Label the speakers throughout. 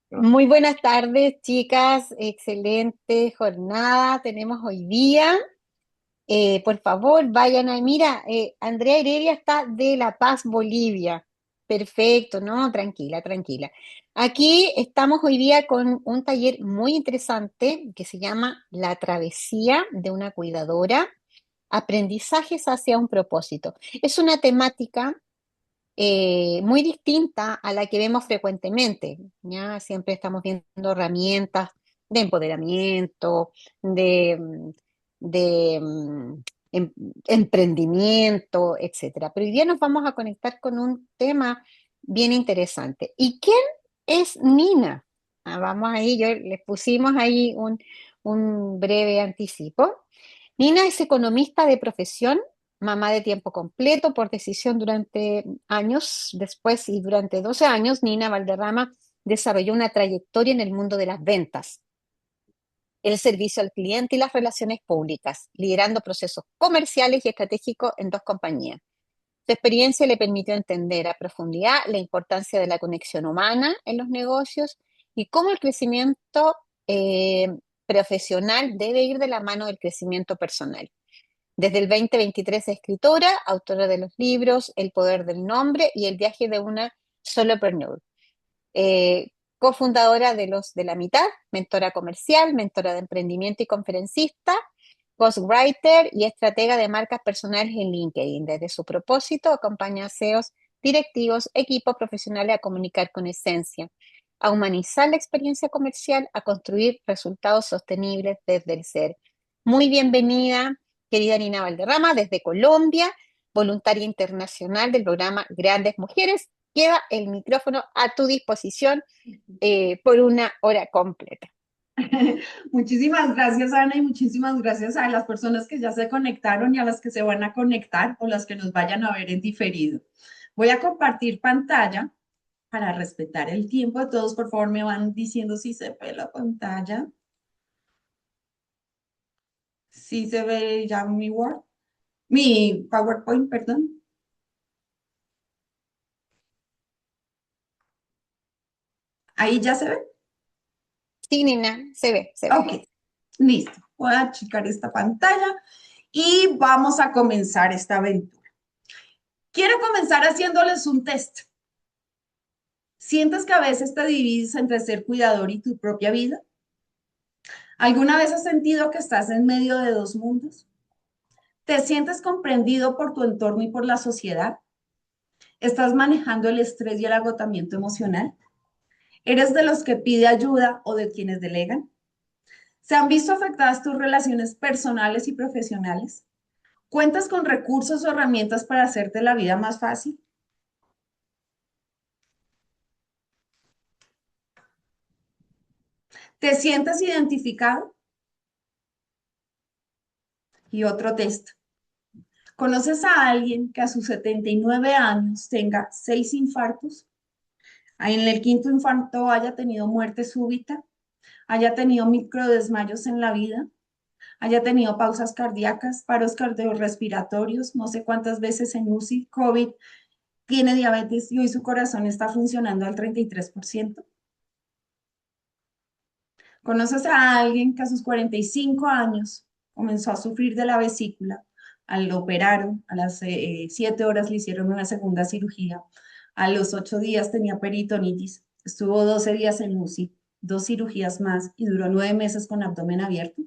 Speaker 1: Muy buenas tardes, chicas. Excelente jornada tenemos hoy día. Por favor, vayan a... Mira, Andrea Heredia está de La Paz, Bolivia. Perfecto, ¿no? Tranquila, tranquila. Aquí estamos hoy día con un taller muy interesante que se llama La travesía de una cuidadora, aprendizajes hacia un propósito. Es una temática muy distinta a la que vemos frecuentemente, ¿ya? Siempre estamos viendo herramientas de empoderamiento, de, de emprendimiento, etcétera. Pero hoy día nos vamos a conectar con un tema bien interesante. ¿Y quién es Nina? Vamos ahí, yo les pusimos ahí un breve anticipo. Nina es economista de profesión, mamá de tiempo completo por decisión durante años. Después y durante 12 años, Nina Valderrama desarrolló una trayectoria en el mundo de las ventas, el servicio al cliente y las relaciones públicas, liderando procesos comerciales y estratégicos en dos compañías. Su experiencia le permitió entender a profundidad la importancia de la conexión humana en los negocios y cómo el crecimiento eh, profesional debe ir de la mano del crecimiento personal. Desde el 2023 es escritora, autora de los libros El poder del nombre y El viaje de una solopreneur. Cofundadora de Los de la Mitad, mentora comercial, mentora de emprendimiento y conferencista, ghostwriter y estratega de marcas personales en LinkedIn. Desde su propósito, acompaña a CEOs, directivos, equipos profesionales a comunicar con esencia, a humanizar la experiencia comercial, a construir resultados sostenibles desde el ser. Muy bienvenida, querida Nina Valderrama, desde Colombia, voluntaria internacional del programa Grandes Mujeres. Queda el micrófono a tu disposición por una hora completa.
Speaker 2: Muchísimas gracias, Ana, y muchísimas gracias a las personas que ya se conectaron y a las que se van a conectar o las que nos vayan a ver en diferido. Voy a compartir pantalla para respetar el tiempo de todos. Por favor, me van diciendo si se ve la pantalla, si se ve ya mi Word, mi PowerPoint, perdón. Ahí ya se ve.
Speaker 1: Sí, Nina, se ve, se ve.
Speaker 2: Ok, listo. Voy a achicar esta pantalla y vamos a comenzar esta aventura. Quiero comenzar haciéndoles un test. ¿Sientes que a veces te divides entre ser cuidador y tu propia vida? ¿Alguna vez has sentido que estás en medio de dos mundos? ¿Te sientes comprendido por tu entorno y por la sociedad? ¿Estás manejando el estrés y el agotamiento emocional? ¿Eres de los que pide ayuda o de quienes delegan? ¿Se han visto afectadas tus relaciones personales y profesionales? ¿Cuentas con recursos o herramientas para hacerte la vida más fácil? ¿Te sientes identificado? Y otro test. ¿Conoces a alguien que a sus 79 años tenga 6 infartos? En el quinto infarto haya tenido muerte súbita, haya tenido microdesmayos en la vida, haya tenido pausas cardíacas, paros cardiorrespiratorios, no sé cuántas veces en UCI, COVID, tiene diabetes y hoy su corazón está funcionando al 33%. ¿Conoces a alguien que a sus 45 años comenzó a sufrir de la vesícula? Lo operaron, a las 7 horas le hicieron una segunda cirugía, a los 8 días tenía peritonitis, estuvo 12 días en UCI, 2 cirugías más y duró 9 meses con abdomen abierto.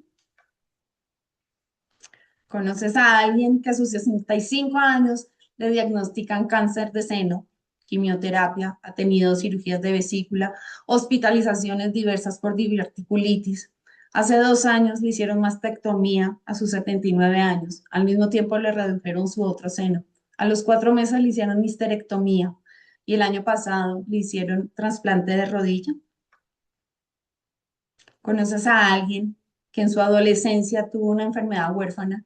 Speaker 2: ¿Conoces a alguien que a sus 65 años le diagnostican cáncer de seno, quimioterapia, ha tenido cirugías de vesícula, hospitalizaciones diversas por diverticulitis? Hace 2 años le hicieron mastectomía a sus 79 años. Al mismo tiempo le redujeron su otro seno. A los 4 meses le hicieron histerectomía y el año pasado le hicieron trasplante de rodilla. ¿Conoces a alguien que en su adolescencia tuvo una enfermedad huérfana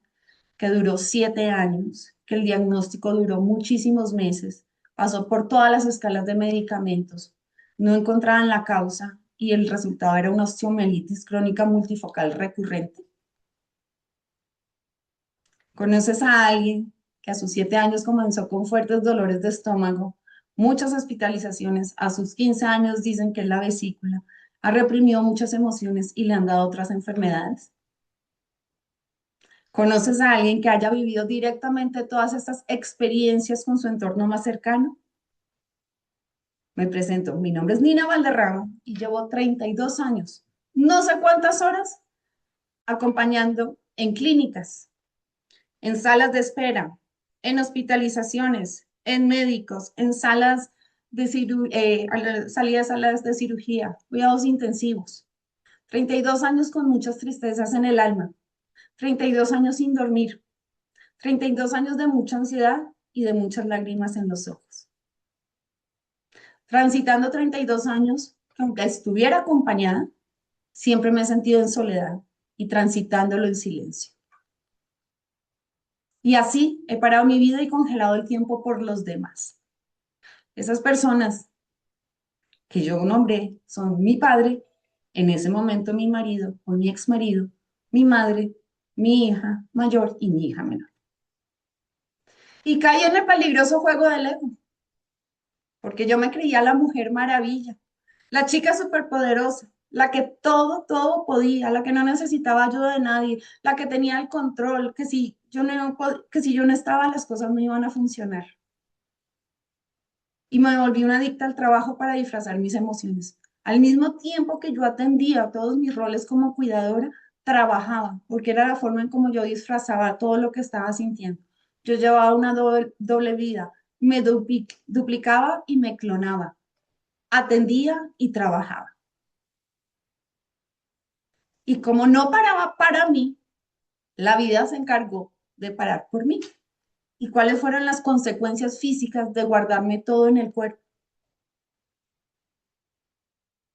Speaker 2: que duró 7 años, que el diagnóstico duró muchísimos meses, pasó por todas las escalas de medicamentos, no encontraban la causa y el resultado era una osteomielitis crónica multifocal recurrente? ¿Conoces a alguien que a sus 7 años comenzó con fuertes dolores de estómago, muchas hospitalizaciones. A sus 15 años dicen que es la vesícula. Ha reprimido muchas emociones y le han dado otras enfermedades. ¿Conoces a alguien que haya vivido directamente todas estas experiencias con su entorno más cercano? Me presento, mi nombre es Nina Valderrama y llevo 32 años, no sé cuántas horas, acompañando en clínicas, en salas de espera, en hospitalizaciones, en médicos, en salas de salidas salas de cirugía, cuidados intensivos. 32 años con muchas tristezas en el alma, 32 años sin dormir, 32 años de mucha ansiedad y de muchas lágrimas en los ojos. Transitando 32 años, aunque estuviera acompañada, siempre me he sentido en soledad y transitándolo en silencio. Y así he parado mi vida y congelado el tiempo por los demás. Esas personas que yo nombré son mi padre, en ese momento mi marido o mi ex marido, mi madre, mi hija mayor y mi hija menor. Y caí en el peligroso juego del ego, porque yo me creía la mujer maravilla, la chica superpoderosa, la que todo podía, la que no necesitaba ayuda de nadie, la que tenía el control, que si yo no estaba, las cosas no iban a funcionar. Y me volví una adicta al trabajo para disfrazar mis emociones. Al mismo tiempo que yo atendía todos mis roles como cuidadora, trabajaba, porque era la forma en cómo yo disfrazaba todo lo que estaba sintiendo. Yo llevaba una doble vida, me duplicaba y me clonaba, atendía y trabajaba. Y como no paraba para mí, la vida se encargó de parar por mí. ¿Y cuáles fueron las consecuencias físicas de guardarme todo en el cuerpo?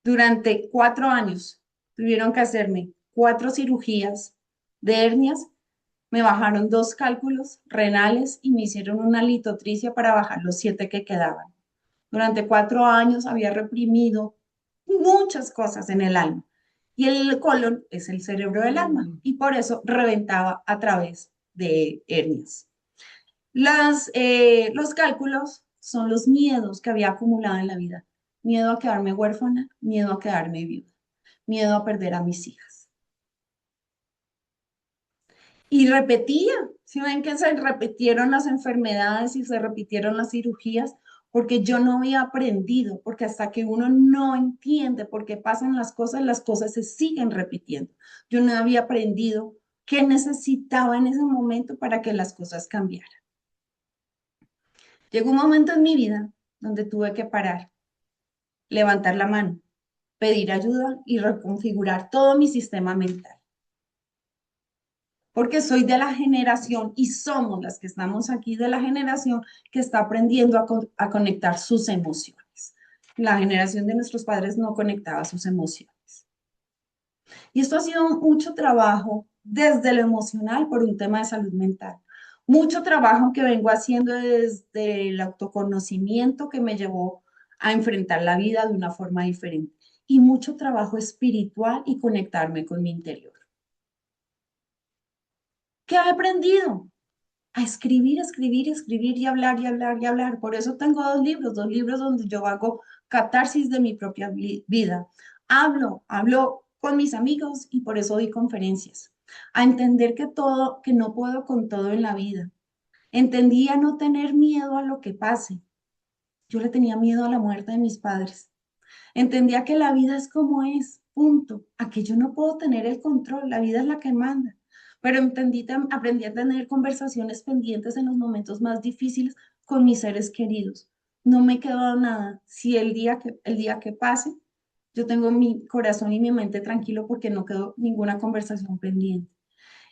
Speaker 2: Durante 4 años tuvieron que hacerme 4 cirugías de hernias, me bajaron 2 cálculos renales y me hicieron una litotricia para bajar los 7 que quedaban. Durante 4 años había reprimido muchas cosas en el alma y el colon es el cerebro del alma y por eso reventaba a través de hernias. Los cálculos son los miedos que había acumulado en la vida. Miedo a quedarme huérfana, miedo a quedarme viuda, miedo a perder a mis hijas. Y repetía, si ven que se repitieron las enfermedades y se repitieron las cirugías, porque yo no había aprendido, porque hasta que uno no entiende por qué pasan las cosas se siguen repitiendo. Yo no había aprendido qué necesitaba en ese momento para que las cosas cambiaran. Llegó un momento en mi vida donde tuve que parar, levantar la mano, pedir ayuda y reconfigurar todo mi sistema mental. Porque soy de la generación y somos las que estamos aquí de la generación que está aprendiendo a conectar sus emociones. La generación de nuestros padres no conectaba sus emociones. Y esto ha sido mucho trabajo desde lo emocional por un tema de salud mental. Mucho trabajo que vengo haciendo desde el autoconocimiento que me llevó a enfrentar la vida de una forma diferente. Y mucho trabajo espiritual y conectarme con mi interior. ¿Qué he aprendido? A escribir, escribir, escribir y hablar y hablar y hablar. Por eso tengo dos libros donde yo hago catarsis de mi propia vida. Hablo con mis amigos y por eso doy conferencias. A entender que no puedo con todo en la vida. Entendí a no tener miedo a lo que pase. Yo le tenía miedo a la muerte de mis padres. Entendía que la vida es como es, punto. A que yo no puedo tener el control, la vida es la que manda. Pero aprendí a tener conversaciones pendientes en los momentos más difíciles con mis seres queridos. No me quedó nada. Si el día que pase, yo tengo mi corazón y mi mente tranquilo porque no quedó ninguna conversación pendiente.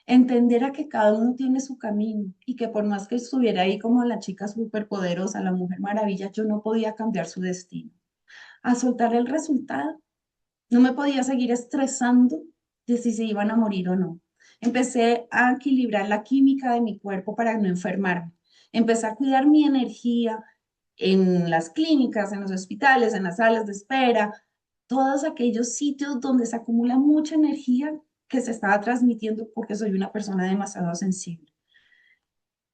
Speaker 2: Entender a que cada uno tiene su camino y que por más que estuviera ahí como la chica superpoderosa, la mujer maravilla, yo no podía cambiar su destino. A soltar el resultado. No me podía seguir estresando de si se iban a morir o no. Empecé a equilibrar la química de mi cuerpo para no enfermarme. Empecé a cuidar mi energía en las clínicas, en los hospitales, en las salas de espera, todos aquellos sitios donde se acumula mucha energía que se estaba transmitiendo porque soy una persona demasiado sensible.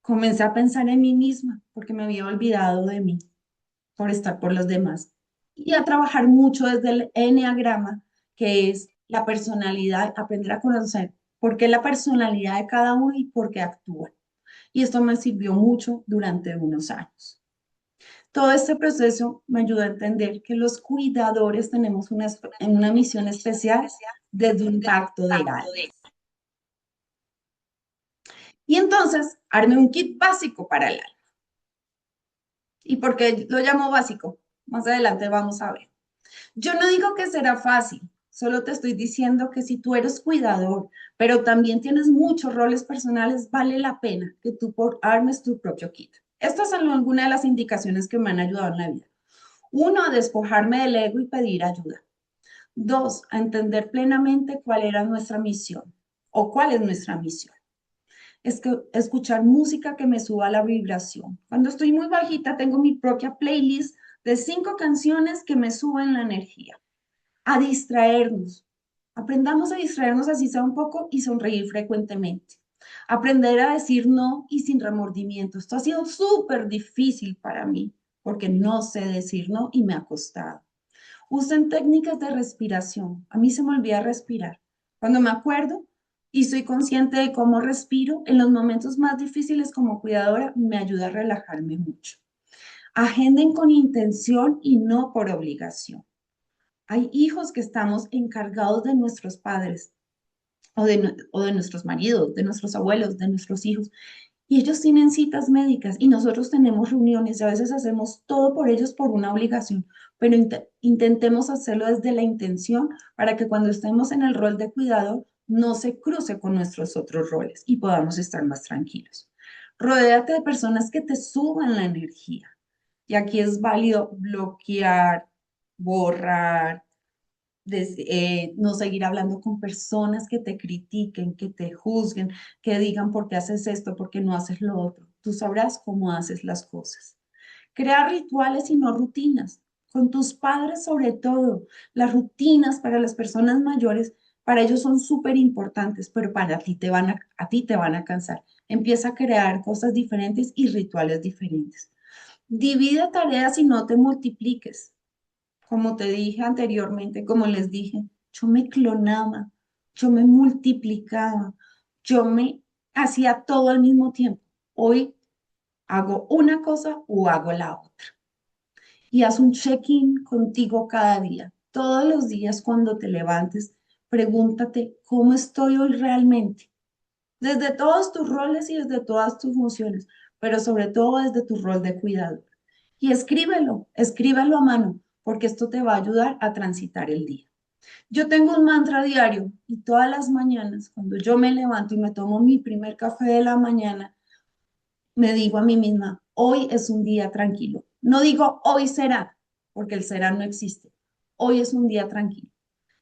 Speaker 2: Comencé a pensar en mí misma porque me había olvidado de mí. por estar por los demás. Y a trabajar mucho desde el enneagrama, que es la personalidad, aprender a conocer por qué la personalidad de cada uno y por qué actúa. Y esto me sirvió mucho durante unos años. Todo este proceso me ayudó a entender que los cuidadores tenemos una misión especial desde un pacto de almas. Y entonces armé un kit básico para el alma. ¿Y por qué lo llamo básico? Más adelante vamos a ver. Yo no digo que será fácil, solo te estoy diciendo que si tú eres cuidador, pero también tienes muchos roles personales, vale la pena que tú armes tu propio kit. Estas son algunas de las indicaciones que me han ayudado en la vida. Uno, a despojarme del ego y pedir ayuda. Dos, a entender plenamente cuál era nuestra misión o cuál es nuestra misión. Es que escuchar música que me suba la vibración. Cuando estoy muy bajita, tengo mi propia playlist de 5 canciones que me suben la energía. A distraernos. Aprendamos a distraernos así sea un poco y sonreír frecuentemente. Aprender a decir no y sin remordimiento. Esto ha sido súper difícil para mí porque no sé decir no y me ha costado. Usen técnicas de respiración. A mí se me olvida respirar. Cuando me acuerdo y soy consciente de cómo respiro, en los momentos más difíciles como cuidadora, me ayuda a relajarme mucho. Agenden con intención y no por obligación. Hay hijos que estamos encargados de nuestros padres o de nuestros maridos, de nuestros abuelos, de nuestros hijos. Y ellos tienen citas médicas y nosotros tenemos reuniones y a veces hacemos todo por ellos por una obligación, pero intentemos hacerlo desde la intención para que cuando estemos en el rol de cuidador no se cruce con nuestros otros roles y podamos estar más tranquilos. Rodéate de personas que te suban la energía. Y aquí es válido bloquear, borrar, no seguir hablando con personas que te critiquen, que te juzguen, que digan por qué haces esto, por qué no haces lo otro. Tú sabrás cómo haces las cosas. Crea rituales y no rutinas. Con tus padres sobre todo. Las rutinas para las personas mayores, para ellos son súper importantes, pero para ti a ti te van a cansar. Empieza a crear cosas diferentes y rituales diferentes. Divide tareas y no te multipliques. Como te dije anteriormente, como les dije, yo me clonaba, yo me multiplicaba, yo me hacía todo al mismo tiempo. Hoy hago una cosa o hago la otra. Y haz un check-in contigo cada día. Todos los días cuando te levantes, pregúntate cómo estoy hoy realmente. Desde todos tus roles y desde todas tus funciones, pero sobre todo desde tu rol de cuidador. Y escríbelo a mano, porque esto te va a ayudar a transitar el día. Yo tengo un mantra diario y todas las mañanas, cuando yo me levanto y me tomo mi primer café de la mañana, me digo a mí misma, hoy es un día tranquilo. No digo hoy será, porque el será no existe. Hoy es un día tranquilo.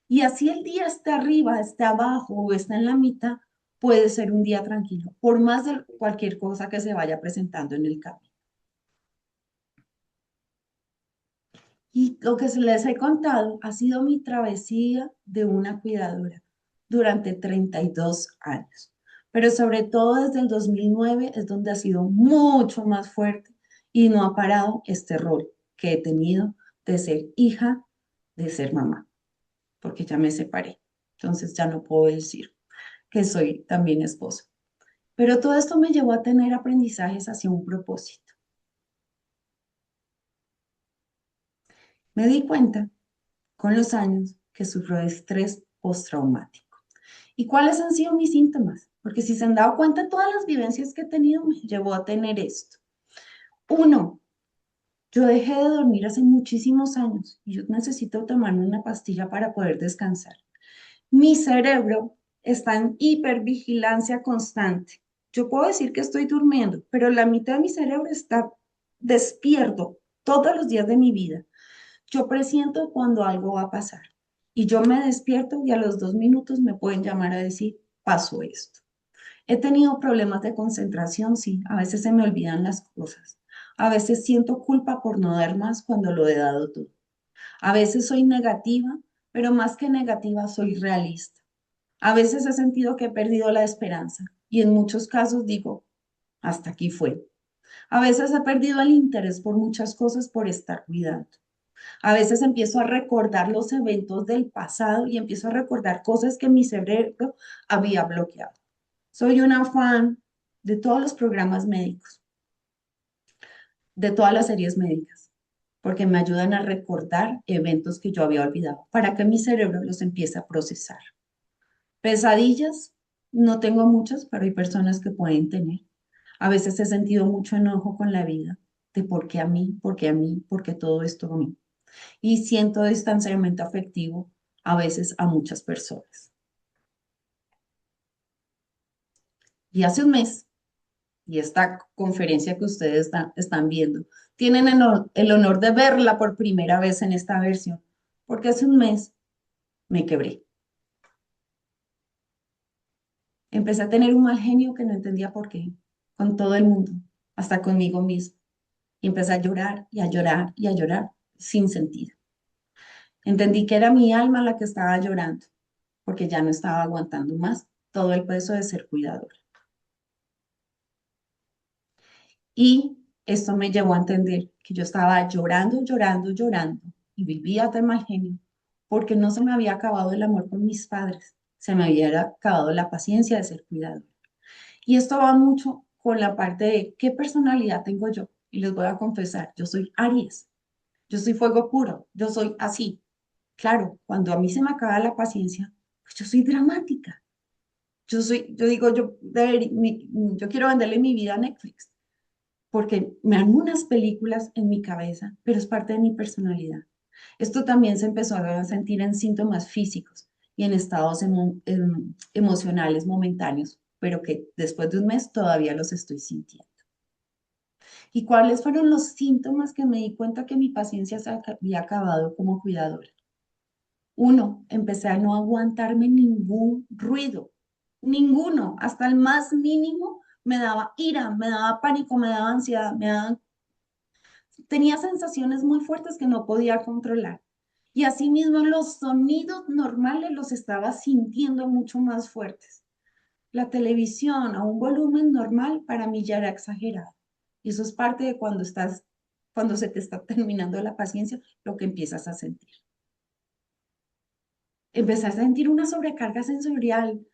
Speaker 2: Y así el día está arriba, está abajo o está en la mitad, puede ser un día tranquilo, por más de cualquier cosa que se vaya presentando en el camino. Y lo que se les he contado ha sido mi travesía de una cuidadora durante 32 años. Pero sobre todo desde el 2009 es donde ha sido mucho más fuerte y no ha parado este rol que he tenido de ser hija, de ser mamá, porque ya me separé. Entonces ya no puedo decir que soy también esposa. Pero todo esto me llevó a tener aprendizajes hacia un propósito. Me di cuenta con los años que sufro de estrés postraumático. ¿Y cuáles han sido mis síntomas? Porque si se han dado cuenta, todas las vivencias que he tenido me llevó a tener esto. Uno, yo dejé de dormir hace muchísimos años y yo necesito tomarme una pastilla para poder descansar. Mi cerebro está en hipervigilancia constante. Yo puedo decir que estoy durmiendo, pero la mitad de mi cerebro está despierto todos los días de mi vida. Yo presiento cuando algo va a pasar y yo me despierto y a los 2 minutos me pueden llamar a decir, pasó esto. He tenido problemas de concentración, sí, a veces se me olvidan las cosas. A veces siento culpa por no dar más cuando lo he dado todo. A veces soy negativa, pero más que negativa soy realista. A veces he sentido que he perdido la esperanza y en muchos casos digo, hasta aquí fue. A veces he perdido el interés por muchas cosas por estar cuidando. A veces empiezo a recordar los eventos del pasado y empiezo a recordar cosas que mi cerebro había bloqueado. Soy una fan de todos los programas médicos, de todas las series médicas, porque me ayudan a recordar eventos que yo había olvidado, para que mi cerebro los empiece a procesar. Pesadillas, no tengo muchas, pero hay personas que pueden tener. A veces he sentido mucho enojo con la vida, de por qué a mí, por qué todo esto a mí. Y siento distanciamiento afectivo a veces a muchas personas. Y hace un mes, y esta conferencia que ustedes están viendo, tienen el honor de verla por primera vez en esta versión, porque hace un mes me quebré. Empecé a tener un mal genio que no entendía por qué, con todo el mundo, hasta conmigo mismo. Y empecé a llorar y a llorar y a llorar sin sentido. Entendí que era mi alma la que estaba llorando, porque ya no estaba aguantando más todo el peso de ser cuidadora. Y esto me llevó a entender que yo estaba llorando, llorando, llorando y vivía de mal genio porque no se me había acabado el amor por mis padres, se me había acabado la paciencia de ser cuidadora. Y esto va mucho con la parte de qué personalidad tengo yo. Y les voy a confesar, yo soy Aries, yo soy fuego puro, yo soy así. Claro, cuando a mí se me acaba la paciencia, pues yo soy dramática. Yo digo, yo quiero venderle mi vida a Netflix porque me dan unas películas en mi cabeza, pero es parte de mi personalidad. Esto también se empezó a sentir en síntomas físicos y en estados emocionales momentáneos, pero que después de un mes todavía los estoy sintiendo. ¿Y cuáles fueron los síntomas que me di cuenta que mi paciencia se había acabado como cuidadora? Uno, empecé a no aguantarme ningún ruido, ninguno, hasta el más mínimo me daba ira, me daba pánico, me daba ansiedad, tenía sensaciones muy fuertes que no podía controlar. Y asimismo los sonidos normales los estaba sintiendo mucho más fuertes. La televisión a un volumen normal para mí ya era exagerado. Y eso es parte de cuando se te está terminando la paciencia, lo que empiezas a sentir. Empecé a sentir una sobrecarga sensorial,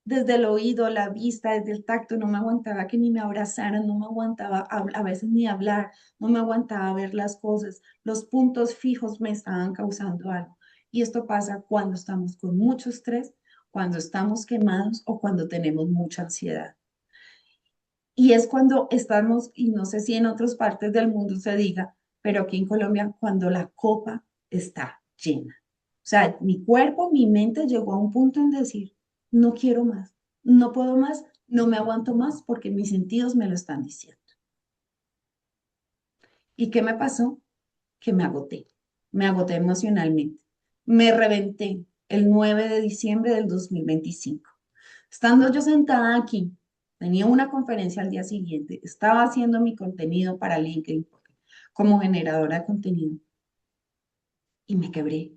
Speaker 2: desde el oído, la vista, desde el tacto, no me aguantaba que ni me abrazaran, no me aguantaba a veces ni hablar, no me aguantaba ver las cosas, los puntos fijos me estaban causando algo. Y esto pasa cuando estamos con mucho estrés, cuando estamos quemados o cuando tenemos mucha ansiedad. Y es cuando estamos, y no sé si en otras partes del mundo se diga, pero aquí en Colombia, cuando la copa está llena. O sea, mi cuerpo, mi mente llegó a un punto en decir, no quiero más, no puedo más, no me aguanto más porque mis sentidos me lo están diciendo. ¿Y qué me pasó? Que me agoté emocionalmente, me reventé el 9 de diciembre del 2025. Estando yo sentada aquí, tenía una conferencia al día siguiente, estaba haciendo mi contenido para LinkedIn como generadora de contenido y me quebré,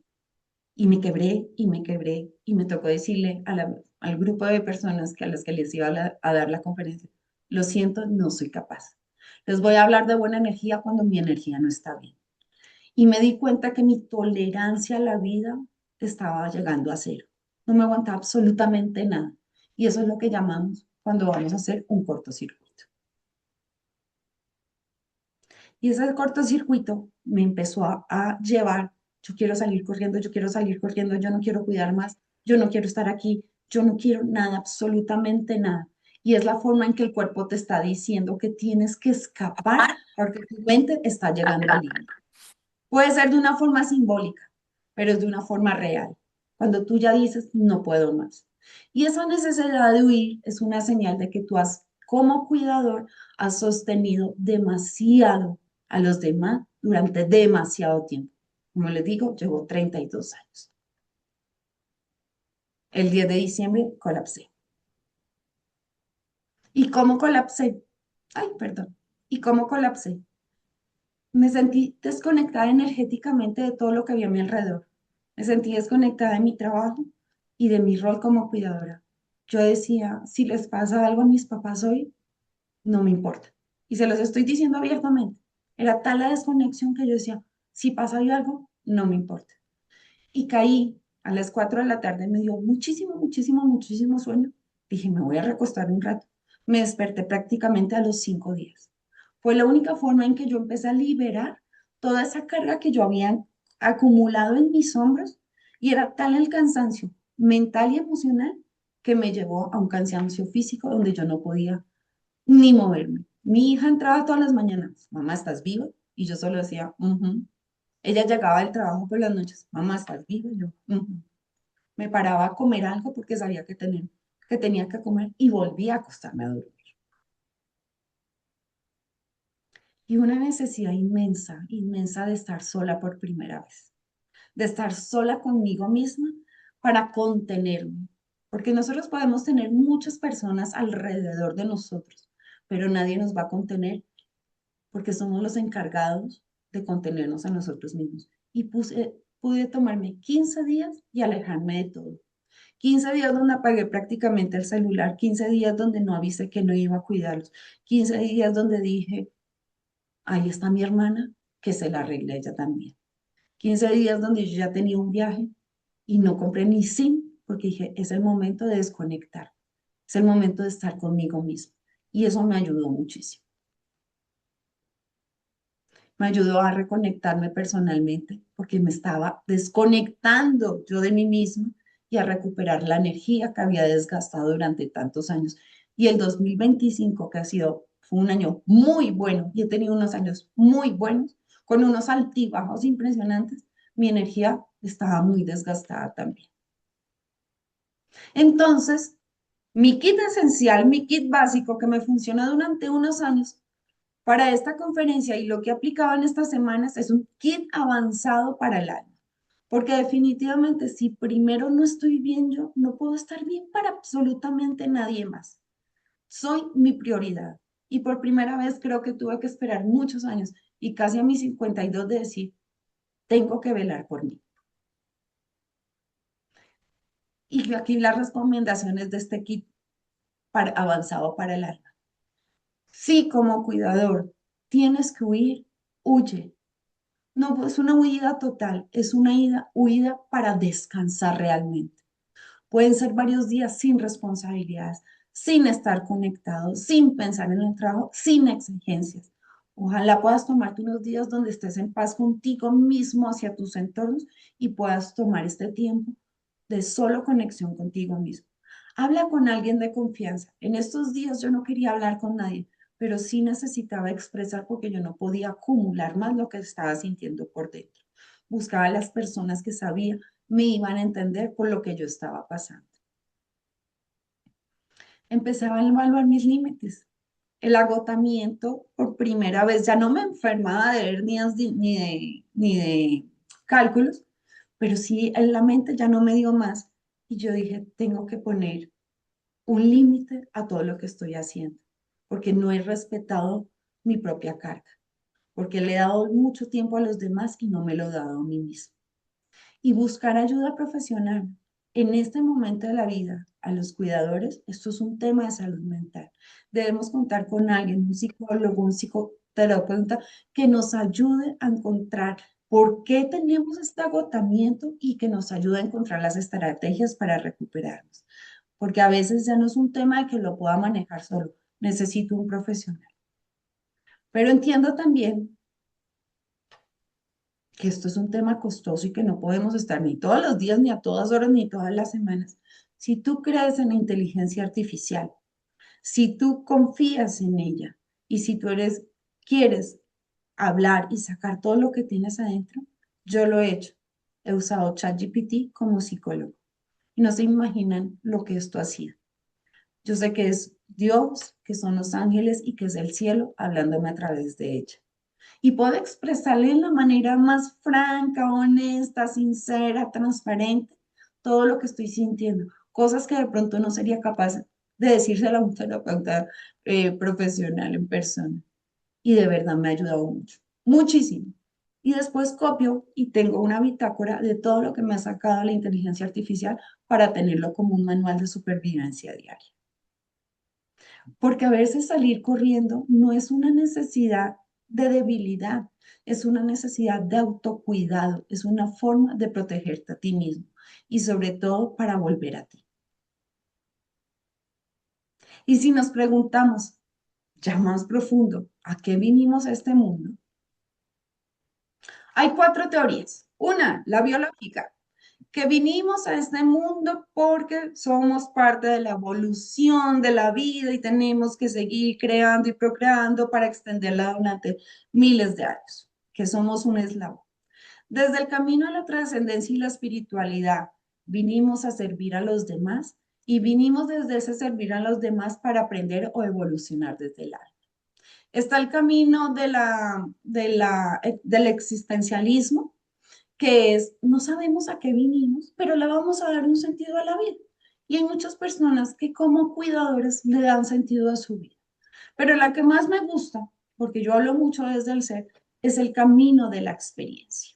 Speaker 2: y me quebré, y me quebré, y me tocó decirle al grupo de personas a las que les iba a dar la conferencia, lo siento, no soy capaz. Les voy a hablar de buena energía cuando mi energía no está bien. Y me di cuenta que mi tolerancia a la vida estaba llegando a cero. No me aguantaba absolutamente nada. Y eso es lo que llamamos cuando vamos a hacer un cortocircuito. Y ese cortocircuito me empezó a llevar, yo quiero salir corriendo, yo quiero salir corriendo, yo no quiero cuidar más, yo no quiero estar aquí, yo no quiero nada, absolutamente nada. Y es la forma en que el cuerpo te está diciendo que tienes que escapar porque tu mente está llegando al límite. Puede ser de una forma simbólica, pero es de una forma real. Cuando tú ya dices, no puedo más. Y esa necesidad de huir es una señal de que tú has, como cuidador, has sostenido demasiado a los demás durante demasiado tiempo. Como les digo, llevo 32 años. El 10 de diciembre colapsé. ¿Y cómo colapsé? Ay, perdón. ¿Y cómo colapsé? Me sentí desconectada energéticamente de todo lo que había a mi alrededor. Me sentí desconectada de mi trabajo y de mi rol como cuidadora. Yo decía, si les pasa algo a mis papás hoy, no me importa. Y se los estoy diciendo abiertamente. Era tal la desconexión que yo decía, si pasa ahí algo, no me importa. Y caí a las 4 de la tarde, me dio muchísimo, muchísimo, muchísimo sueño. Dije, me voy a recostar un rato. Me desperté prácticamente a los 5 días. Fue la única forma en que yo empecé a liberar toda esa carga que yo había acumulado en mis hombros y era tal el cansancio mental y emocional que me llevó a un cansancio físico donde yo no podía ni moverme. Mi hija entraba todas las mañanas, mamá, ¿estás viva? Y yo solo decía, "Ujú". Ella llegaba del trabajo por las noches, mamá, ¿estás viva? Y yo, "Ujú". Me paraba a comer algo porque sabía que tenía que comer y volvía a acostarme a dormir. Y una necesidad inmensa, inmensa de estar sola por primera vez, de estar sola conmigo misma para contenerme. Porque nosotros podemos tener muchas personas alrededor de nosotros, pero nadie nos va a contener porque somos los encargados de contenernos a nosotros mismos. Y pude tomarme 15 días y alejarme de todo. 15 días donde apagué prácticamente el celular, 15 días donde no avisé que no iba a cuidarlos, 15 días donde dije, ahí está mi hermana, que se la arregle ella también. 15 días donde yo ya tenía un viaje y no compré ni SIM porque dije, es el momento de desconectar, es el momento de estar conmigo mismo. Y eso me ayudó muchísimo. Me ayudó a reconectarme personalmente porque me estaba desconectando yo de mí misma y a recuperar la energía que había desgastado durante tantos años. Y el 2025, que fue un año muy bueno y he tenido unos años muy buenos, con unos altibajos impresionantes, mi energía estaba muy desgastada también. Entonces, mi kit esencial, mi kit básico que me funciona durante unos años, para esta conferencia y lo que he aplicado en estas semanas es un kit avanzado para el alma. Porque definitivamente si primero no estoy bien yo, no puedo estar bien para absolutamente nadie más. Soy mi prioridad. Y por primera vez creo que tuve que esperar muchos años y casi a mis 52 de decir, tengo que velar por mí. Y aquí las recomendaciones de este kit avanzado para el alma. Si como cuidador tienes que huir, huye. No es una huida total, es una huida para descansar realmente. Pueden ser varios días sin responsabilidades, sin estar conectados, sin pensar en el trabajo, sin exigencias. Ojalá puedas tomarte unos días donde estés en paz contigo mismo hacia tus entornos y puedas tomar este tiempo de solo conexión contigo mismo. Habla con alguien de confianza. En estos días yo no quería hablar con nadie, pero sí necesitaba expresar porque yo no podía acumular más lo que estaba sintiendo por dentro. Buscaba a las personas que sabía me iban a entender por lo que yo estaba pasando. Empecé a evaluar mis límites. El agotamiento, por primera vez, ya no me enfermaba de hernias ni de cálculos, pero sí en la mente ya no me dio más. Y yo dije, tengo que poner un límite a todo lo que estoy haciendo, porque no he respetado mi propia carga, porque le he dado mucho tiempo a los demás y no me lo he dado a mí mismo. Y buscar ayuda profesional. En este momento de la vida, a los cuidadores, esto es un tema de salud mental. Debemos contar con alguien, un psicólogo, un psicoterapeuta, que nos ayude a encontrar por qué tenemos este agotamiento y que nos ayude a encontrar las estrategias para recuperarnos. Porque a veces ya no es un tema de que lo pueda manejar solo, necesito un profesional. Pero entiendo también que esto es un tema costoso y que no podemos estar ni todos los días, ni a todas horas, ni todas las semanas. Si tú crees en la inteligencia artificial, si tú confías en ella y si quieres hablar y sacar todo lo que tienes adentro, yo lo he hecho. He usado ChatGPT como psicólogo y no se imaginan lo que esto ha sido. Yo sé que es Dios, que son los ángeles y que es el cielo hablándome a través de ella y puedo expresarle de la manera más franca, honesta, sincera, transparente, todo lo que estoy sintiendo, cosas que de pronto no sería capaz de decírselo a un terapeuta profesional en persona. Y de verdad me ha ayudado mucho, muchísimo. Y después copio y tengo una bitácora de todo lo que me ha sacado la inteligencia artificial para tenerlo como un manual de supervivencia diaria. porque a veces salir corriendo no es una necesidad de debilidad, es una necesidad de autocuidado, es una forma de protegerte a ti mismo y sobre todo para volver a ti. Y si nos preguntamos ya más profundo, ¿a qué vinimos a este mundo? Hay cuatro teorías. Una, la biológica, que vinimos a este mundo porque somos parte de la evolución de la vida y tenemos que seguir creando y procreando para extenderla durante miles de años, que somos un eslabón. Desde el camino a la trascendencia y la espiritualidad, vinimos a servir a los demás y vinimos desde ese servir a los demás para aprender o evolucionar desde el alma. Está el camino del existencialismo, que es, no sabemos a qué vinimos, pero le vamos a dar un sentido a la vida. Y hay muchas personas que como cuidadores le dan sentido a su vida. Pero la que más me gusta, porque yo hablo mucho desde el ser, es el camino de la experiencia.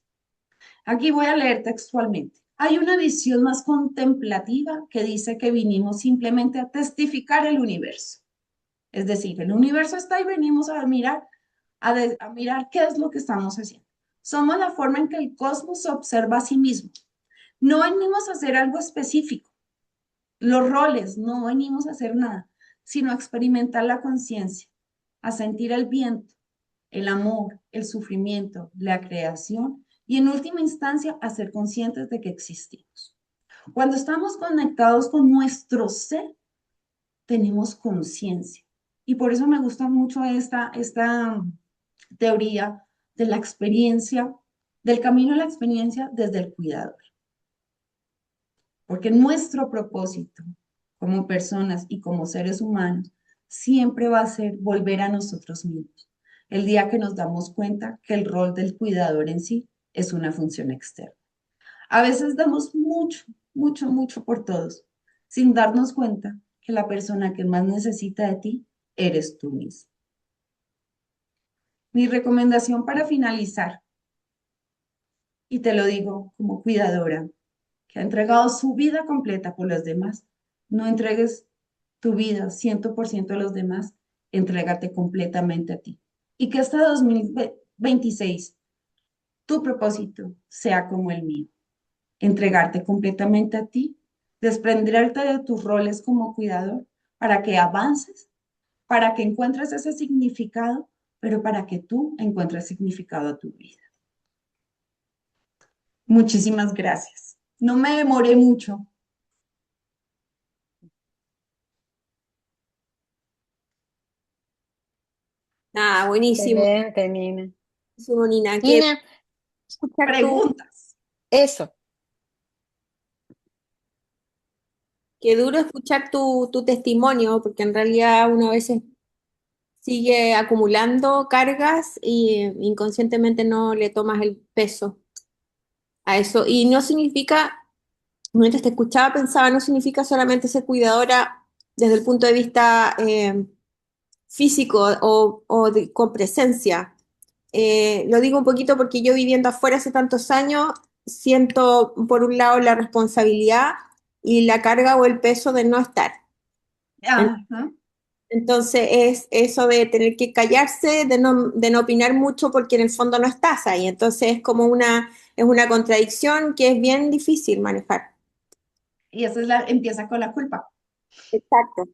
Speaker 2: Aquí voy a leer textualmente. Hay una visión más contemplativa que dice que vinimos simplemente a testificar el universo. Es decir, el universo está y venimos a mirar, a mirar qué es lo que estamos haciendo. Somos la forma en que el cosmos se observa a sí mismo. No venimos a hacer algo específico, los roles, no venimos a hacer nada, sino a experimentar la conciencia, a sentir el viento, el amor, el sufrimiento, la creación y en última instancia a ser conscientes de que existimos. Cuando estamos conectados con nuestro ser, tenemos conciencia. Y por eso me gusta mucho esta teoría de la experiencia, del camino a la experiencia desde el cuidador. Porque nuestro propósito como personas y como seres humanos siempre va a ser volver a nosotros mismos. El día que nos damos cuenta que el rol del cuidador en sí es una función externa. A veces damos mucho, mucho, mucho por todos, sin darnos cuenta que la persona que más necesita de ti eres tú mismo. Mi recomendación para finalizar, y te lo digo como cuidadora, que ha entregado su vida completa por los demás, no entregues tu vida 100% a los demás, entrégate completamente a ti. Y que este 2026 tu propósito sea como el mío, entregarte completamente a ti, desprenderte de tus roles como cuidador para que avances, para que encuentres ese significado, pero para que tú encuentres significado a tu vida. Muchísimas gracias. No me demoré mucho.
Speaker 3: Ah, buenísimo,
Speaker 1: Excelente, Nina.
Speaker 3: buenísimo, Nina. Qué
Speaker 1: Nina,
Speaker 3: escuchar
Speaker 2: Preguntas.
Speaker 1: eso.
Speaker 3: qué duro escuchar tu testimonio, porque en realidad uno a veces sigue acumulando cargas y inconscientemente no le tomas el peso a eso. Y no significa, mientras te escuchaba pensaba, no significa solamente ser cuidadora desde el punto de vista físico con presencia. Lo digo un poquito porque yo viviendo afuera hace tantos años, siento por un lado la responsabilidad y la carga o el peso de no estar.
Speaker 2: Ajá.
Speaker 3: Entonces es eso de tener que callarse, de no opinar mucho porque en el fondo no estás ahí. Entonces es como es una contradicción que es bien difícil manejar.
Speaker 2: Y esa empieza con la culpa.
Speaker 3: Exacto.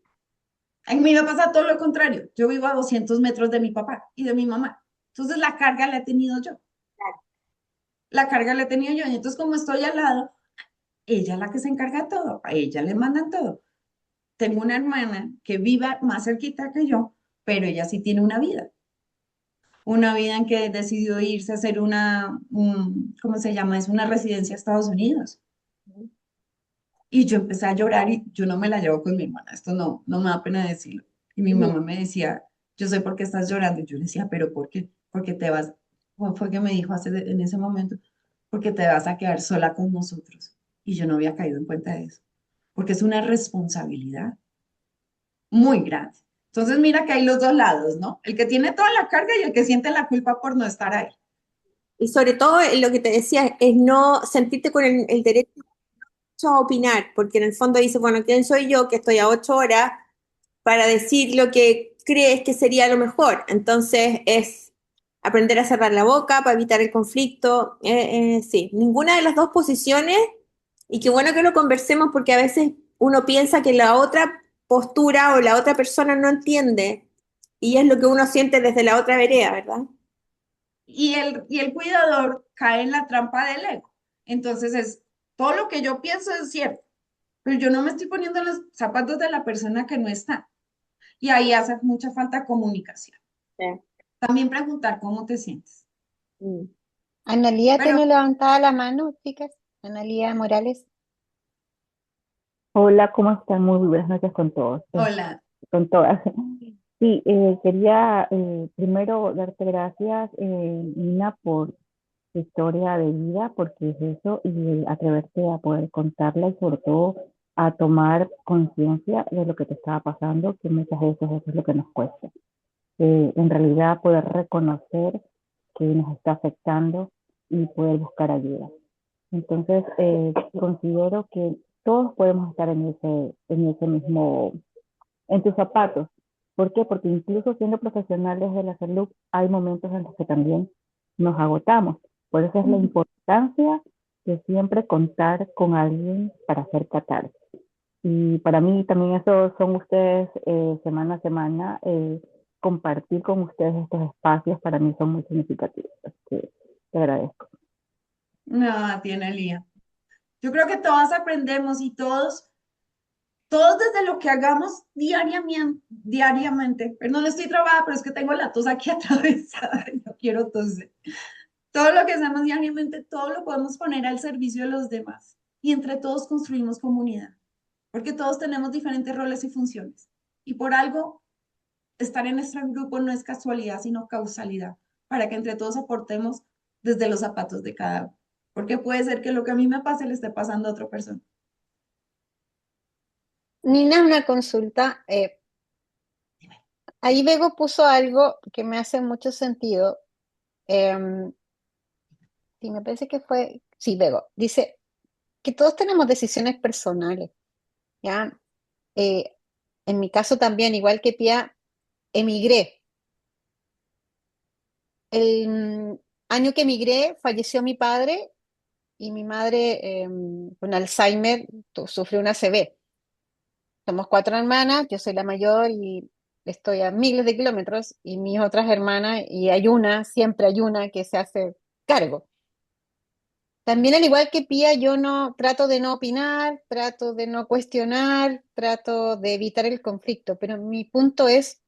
Speaker 2: A mí me pasa todo lo contrario. Yo vivo a 200 metros de mi papá y de mi mamá. Entonces la carga la he tenido yo. La carga la he tenido yo. Y entonces como estoy al lado, ella es la que se encarga de todo. A ella le mandan todo. Tengo una hermana que vive más cerquita que yo, pero ella sí tiene una vida. Una vida en que decidió irse a hacer ¿cómo se llama? Es una residencia a Estados Unidos. Y yo empecé a llorar y yo no me la llevo con mi hermana, esto no me da pena decirlo. Y mi
Speaker 3: Ujú.
Speaker 2: mamá me decía, yo sé por qué estás llorando. Y yo le decía, pero ¿por qué? Porque te vas, fue que me dijo en ese momento, porque te vas a quedar sola con nosotros. Y yo no había caído en cuenta de eso, porque es una responsabilidad muy grande. Entonces mira que hay los dos lados, ¿no? El que tiene toda la carga y el que siente la culpa por no estar ahí.
Speaker 3: Y sobre todo lo que te decía es no sentirte con el derecho a opinar, porque en el fondo dices, bueno, ¿quién soy yo que estoy a 8 horas? para decir lo que crees que sería lo mejor. Entonces es aprender a cerrar la boca para evitar el conflicto. Sí, ninguna de las dos posiciones, y qué bueno que lo conversemos porque a veces uno piensa que la otra postura o la otra persona no entiende y es lo que uno siente desde la otra vereda, ¿verdad?
Speaker 2: Y el cuidador cae en la trampa del ego. Entonces todo lo que yo pienso es cierto, pero yo no me estoy poniendo en los zapatos de la persona que no está. Y ahí hace mucha falta comunicación.
Speaker 3: Sí.
Speaker 2: También preguntar cómo te sientes.
Speaker 3: Mm.
Speaker 1: Analía
Speaker 2: Pero,
Speaker 1: tiene levantada la mano, chicas. Analía Morales.
Speaker 4: Hola, ¿cómo están? Muy buenas noches con todos,
Speaker 2: hola,
Speaker 4: con todas. Sí, quería primero darte gracias, Nina, por tu historia de vida, porque es eso, y atreverte a poder contarla y sobre todo a tomar conciencia de lo que te estaba pasando, que muchas veces eso es lo que nos cuesta. En realidad poder reconocer que nos está afectando y poder buscar ayuda. Entonces, considero que todos podemos estar en ese mismo, en tus zapatos. ¿Por qué? Porque incluso siendo profesionales de la salud, hay momentos en los que también nos agotamos. Por eso es la importancia de siempre contar con alguien para hacer catarsis. Y para mí también eso son ustedes semana a semana, compartir con ustedes estos espacios para mí son muy significativos. Así que te agradezco.
Speaker 2: no, tiene lía. Yo creo que todas aprendemos y todos desde lo que hagamos diariamente, perdón, estoy trabada, pero es que tengo la tos aquí atravesada y no quiero toser. Todo lo que hacemos diariamente, todo lo podemos poner al servicio de los demás y entre todos construimos comunidad, porque todos tenemos diferentes roles y funciones. Y por algo, estar en nuestro grupo no es casualidad, sino causalidad, para que entre todos aportemos desde los zapatos de cada uno. Porque puede ser que lo que a mí me pase le esté pasando a otra persona.
Speaker 1: Nina, una consulta. Ahí Bego puso algo que me hace mucho sentido. Em, sí, me parece que fue, sí, Bego. Dice que todos tenemos decisiones personales, ¿ya? Eh, en mi caso también, igual que Pia, emigré. El año que emigré falleció mi padre y mi madre con Alzheimer sufrió una ACV. Somos cuatro hermanas, yo soy la mayor y estoy a miles de kilómetros y mis otras hermanas, y hay una, siempre hay una que se hace cargo. También al igual que Pía, yo no trato de no opinar, trato de no cuestionar, trato de evitar el conflicto, pero mi punto es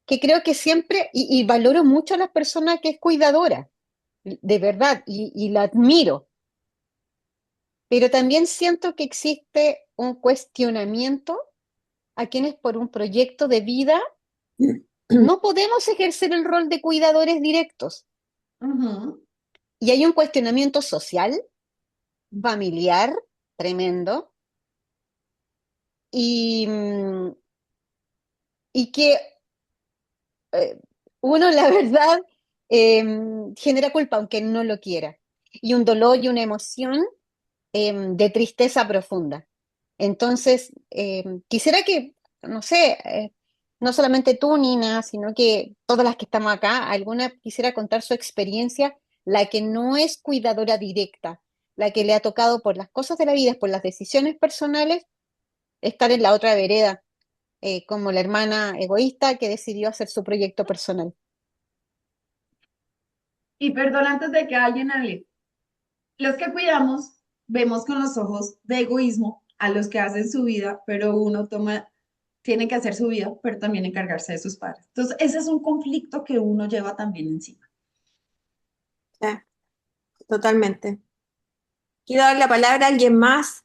Speaker 1: que creo que siempre, y valoro mucho a la persona que es cuidadora, de verdad, y la admiro, pero también siento que existe un cuestionamiento a quienes por un proyecto de vida no podemos ejercer el rol de cuidadores directos.
Speaker 2: Ujú.
Speaker 1: Y hay un cuestionamiento social, familiar, tremendo, y, y que eh, uno, la verdad, eh, genera culpa aunque no lo quiera, y un dolor y una emoción de tristeza profunda. Entonces, quisiera que, no sé, no solamente tú, Nina, sino que todas las que estamos acá, alguna quisiera contar su experiencia, la que no es cuidadora directa, la que le ha tocado por las cosas de la vida, por las decisiones personales, estar en la otra vereda, como la hermana egoísta que decidió hacer su proyecto personal.
Speaker 2: Y perdón antes de que alguien hable. Los que cuidamos vemos con los ojos de egoísmo a los que hacen su vida, pero tiene que hacer su vida, pero también encargarse de sus padres. Entonces, ese es un conflicto que uno lleva también encima.
Speaker 3: Sí, totalmente. Quiero dar la palabra a alguien más.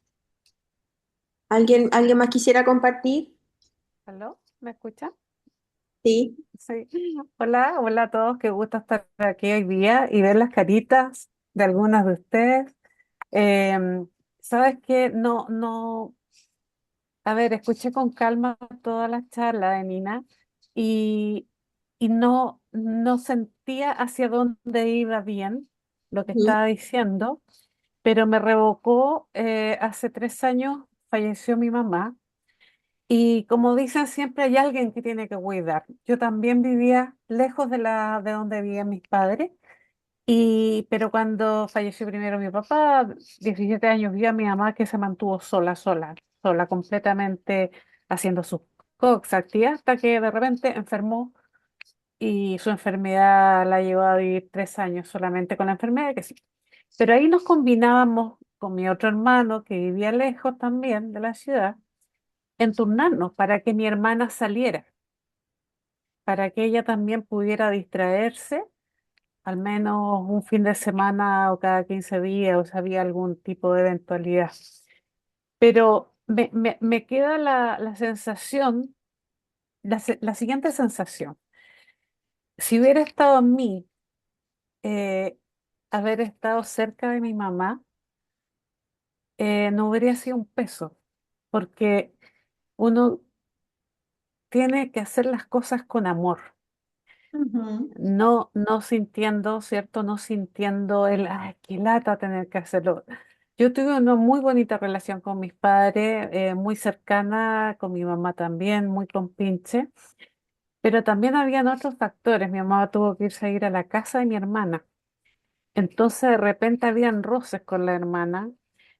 Speaker 3: ¿Alguien más quisiera compartir?
Speaker 5: ¿Aló? ¿Me escuchan?
Speaker 3: Sí.
Speaker 5: Sí. Hola, hola a todos, qué gusto estar aquí hoy día y ver las caritas de algunas de ustedes. Sabes que a ver, escuché con calma toda la charla de Nina y, y no sentía hacia dónde iba bien lo que
Speaker 3: Ujú.
Speaker 5: estaba diciendo, pero me revocó, hace 3 años falleció mi mamá. Y como dicen, siempre hay alguien que tiene que cuidar. Yo también vivía lejos de donde vivían mis padres, pero cuando falleció primero mi papá, 17 años, vio a mi mamá que se mantuvo sola, completamente haciendo sus cosas, actividades, hasta que de repente enfermó y su enfermedad la llevó a vivir 3 años solamente con la enfermedad, que sí. Pero ahí nos combinábamos con mi otro hermano que vivía lejos también de la ciudad, en turnarnos para que mi hermana saliera, para que ella también pudiera distraerse, al menos un fin de semana o cada 15 días, o si había algún tipo de eventualidad. Pero me queda la sensación, la siguiente sensación. Si hubiera estado en mí, eh, haber estado cerca de mi mamá, no hubiera sido un peso, porque uno tiene que hacer las cosas con amor.
Speaker 2: Ujú.
Speaker 5: No sintiendo, ¿cierto? No sintiendo ay, qué lata tener que hacerlo. Yo tuve una muy bonita relación con mis padres, muy cercana, con mi mamá también, muy compinche, pero también habían otros factores. Mi mamá tuvo que irse a ir a la casa de mi hermana. Entonces de repente habían roces con la hermana.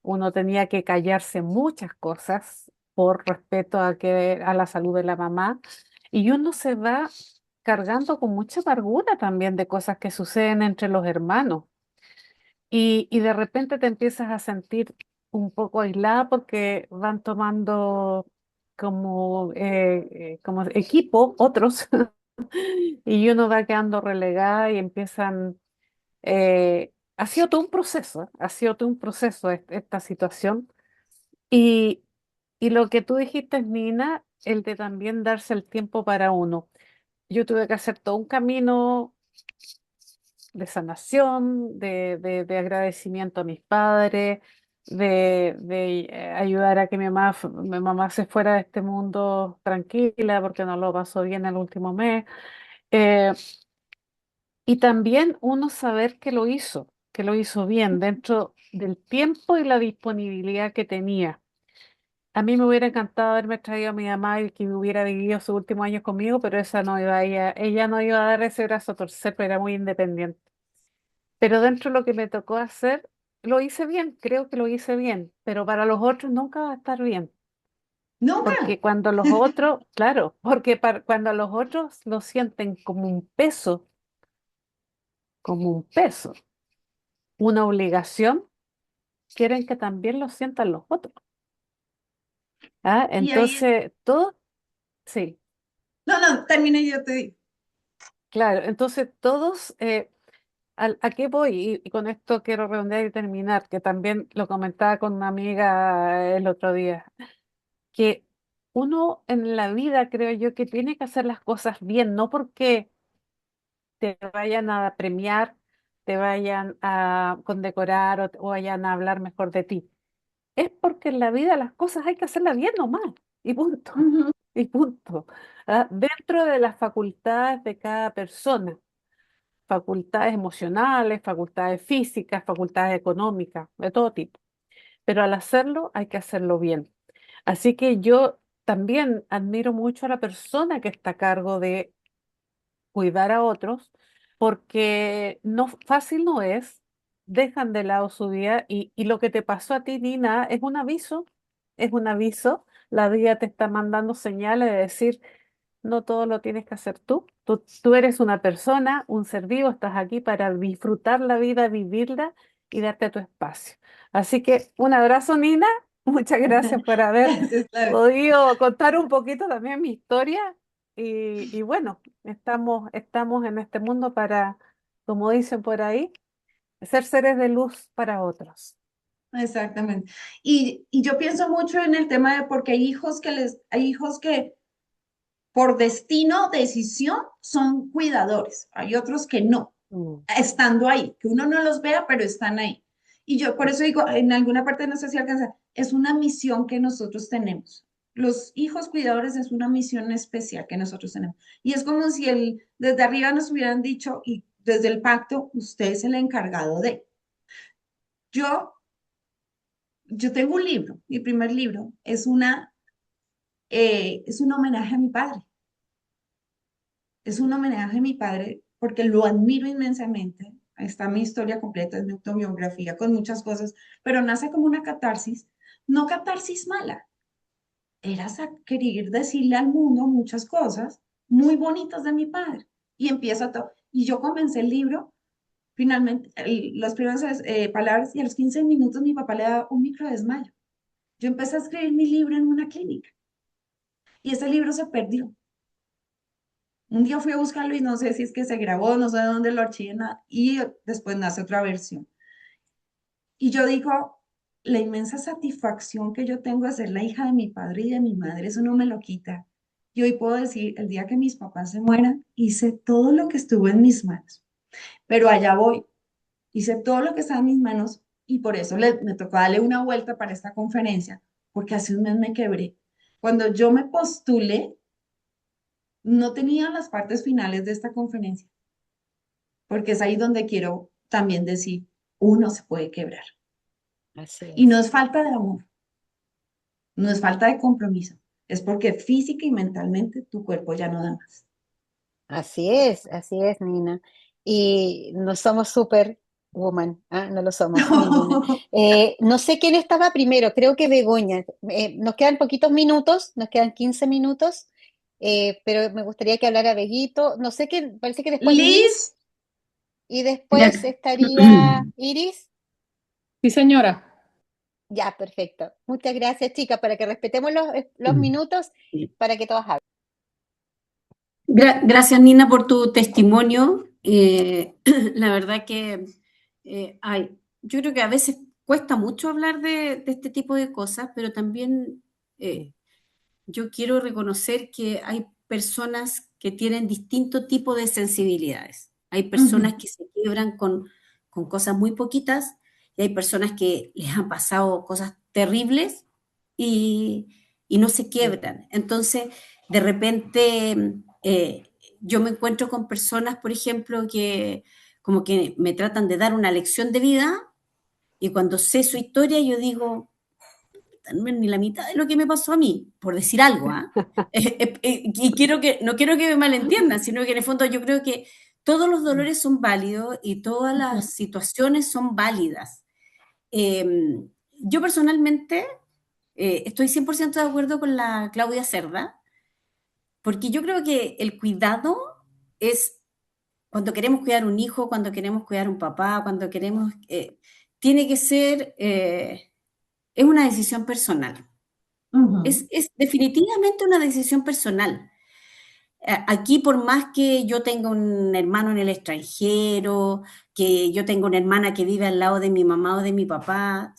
Speaker 5: Uno tenía que callarse muchas cosas por respeto a la salud de la mamá. Y uno se va cargando con mucha amargura también de cosas que suceden entre los hermanos. Y de repente te empiezas a sentir un poco aislada porque van tomando como equipo otros y uno va quedando relegada y empiezan ha sido todo un proceso, ha sido todo un proceso esta situación. Y, y lo que tú dijiste, Nina, el de también darse el tiempo para uno. Yo tuve que hacer todo un camino de sanación, de agradecimiento a mis padres, de ayudar a que mi mamá se fuera de este mundo tranquila porque no lo pasó bien el último mes. Eh, Y también uno saber que lo hizo bien dentro del tiempo y la disponibilidad que tenía. A mí me hubiera encantado haberme traído a mi mamá y que hubiera vivido sus últimos años conmigo, pero ella no iba a dar ese brazo a torcer, pero era muy independiente. Pero dentro de lo que me tocó hacer, lo hice bien, creo que lo hice bien, pero para los otros nunca va a estar bien.
Speaker 2: Nunca.
Speaker 5: Porque cuando los otros, claro, porque cuando los otros lo sienten como un peso, una obligación, quieren que también lo sientan los otros. ¿Ah?
Speaker 2: Y ahí,
Speaker 5: Entonces, sí,
Speaker 2: no, no, termine y yo te digo.
Speaker 5: claro, entonces todos, ¿a qué voy? Y con esto quiero redondear y terminar, que también lo comentaba con una amiga el otro día, que uno en la vida creo yo que tiene que hacer las cosas bien, no porque te vayan a premiar, te vayan a condecorar o vayan a hablar mejor de ti. Es porque en la vida las cosas hay que hacerlas bien nomás, y punto,
Speaker 2: Ujú.
Speaker 5: y punto. ¿Ah? Dentro de las facultades de cada persona, facultades emocionales, facultades físicas, facultades económicas, de todo tipo. Pero al hacerlo hay que hacerlo bien. Así que yo también admiro mucho a la persona que está a cargo de cuidar a otros, porque no fácil no es, dejan de lado su vida y lo que te pasó a ti, Nina, es un aviso, la vida te está mandando señales de decir, no todo lo tienes que hacer tú eres una persona, un ser vivo, estás aquí para disfrutar la vida, vivirla y darte tu espacio. Así que un abrazo, Nina, muchas gracias por haber
Speaker 2: Gracias, Laura.
Speaker 5: podido contar un poquito también mi historia y bueno, estamos en este mundo para, como dicen por ahí, ser seres de luz para otros.
Speaker 2: Exactamente. Y yo pienso mucho en el tema de porque hay hijos que por destino, decisión, son cuidadores. Hay otros que no,
Speaker 5: Mm.
Speaker 2: estando ahí, que uno no los vea, pero están ahí. Y yo por eso digo, en alguna parte no sé si alcanza, es una misión que nosotros tenemos. Los hijos cuidadores es una misión especial que nosotros tenemos. Y es como si desde arriba nos hubieran dicho, y desde el pacto, usted es el encargado de. Yo, yo tengo un libro, mi primer libro, es una es un homenaje a mi padre. Es un homenaje a mi padre porque lo admiro inmensamente. Está mi historia completa, es mi autobiografía con muchas cosas, pero nace como una catarsis, no catarsis mala. Era querer decirle al mundo muchas cosas muy bonitas de mi padre. Y empieza todo. Y yo comencé el libro, finalmente, las primeras palabras, y a los 15 minutos mi papá le da un microdesmayo. Yo empecé a escribir mi libro en una clínica y ese libro se perdió. Un día fui a buscarlo y no sé si es que se grabó, no sé de dónde lo archivé, nada, y después nace otra versión. Y yo digo, la inmensa satisfacción que yo tengo de ser la hija de mi padre y de mi madre, eso no me lo quita. Y hoy puedo decir, el día que mis papás se mueran, hice todo lo que estuvo en mis manos, pero allá voy, hice todo lo que estaba en mis manos y por eso me tocó darle una vuelta para esta conferencia, porque hace un mes me quebré. Cuando yo me postulé, no tenía las partes finales de esta conferencia, porque es ahí donde quiero también decir, uno se puede quebrar.
Speaker 1: Así
Speaker 2: Y no
Speaker 1: es.
Speaker 2: es falta de amor, no es falta de compromiso, es porque física y mentalmente tu cuerpo ya no da más.
Speaker 1: Así es, Nina. Y no somos superwoman, ¿ah? No lo somos, ninguna. No sé quién estaba primero, creo que Begoña. Nos quedan poquitos minutos, nos quedan 15 minutos, pero me gustaría que hablara Beguito. No sé quién, parece que después Liz
Speaker 2: Liz,
Speaker 1: y después
Speaker 6: Ya.
Speaker 1: estaría Iris.
Speaker 6: Sí, señora.
Speaker 1: Ya, perfecto. Muchas gracias, chicas, para que respetemos los minutos para que todas hablen.
Speaker 6: Gracias, Nina, por tu testimonio. La verdad que yo creo que a veces cuesta mucho hablar de este tipo de cosas, pero también yo quiero reconocer que hay personas que tienen distinto tipo de sensibilidades. Hay personas que se quiebran con cosas muy poquitas y hay personas que les han pasado cosas terribles y, y no se quiebran. Entonces, de repente, yo me encuentro con personas, por ejemplo, que como que me tratan de dar una lección de vida y cuando sé su historia yo digo, ni la mitad de lo que me pasó a mí, por decir algo, ¿ah? Y no quiero que me malentiendan, sino que en el fondo yo creo que todos los dolores son válidos y todas las situaciones son válidas. Eh, yo personalmente estoy 100% de acuerdo con la Claudia Cerda, porque yo creo que el cuidado es cuando queremos cuidar un hijo, cuando queremos cuidar un papá, cuando queremos, tiene que ser, es una decisión personal. Es definitivamente una decisión personal. Aquí, por más que yo tenga un hermano en el extranjero, que yo tenga una hermana que vive al lado de mi mamá o de mi papá,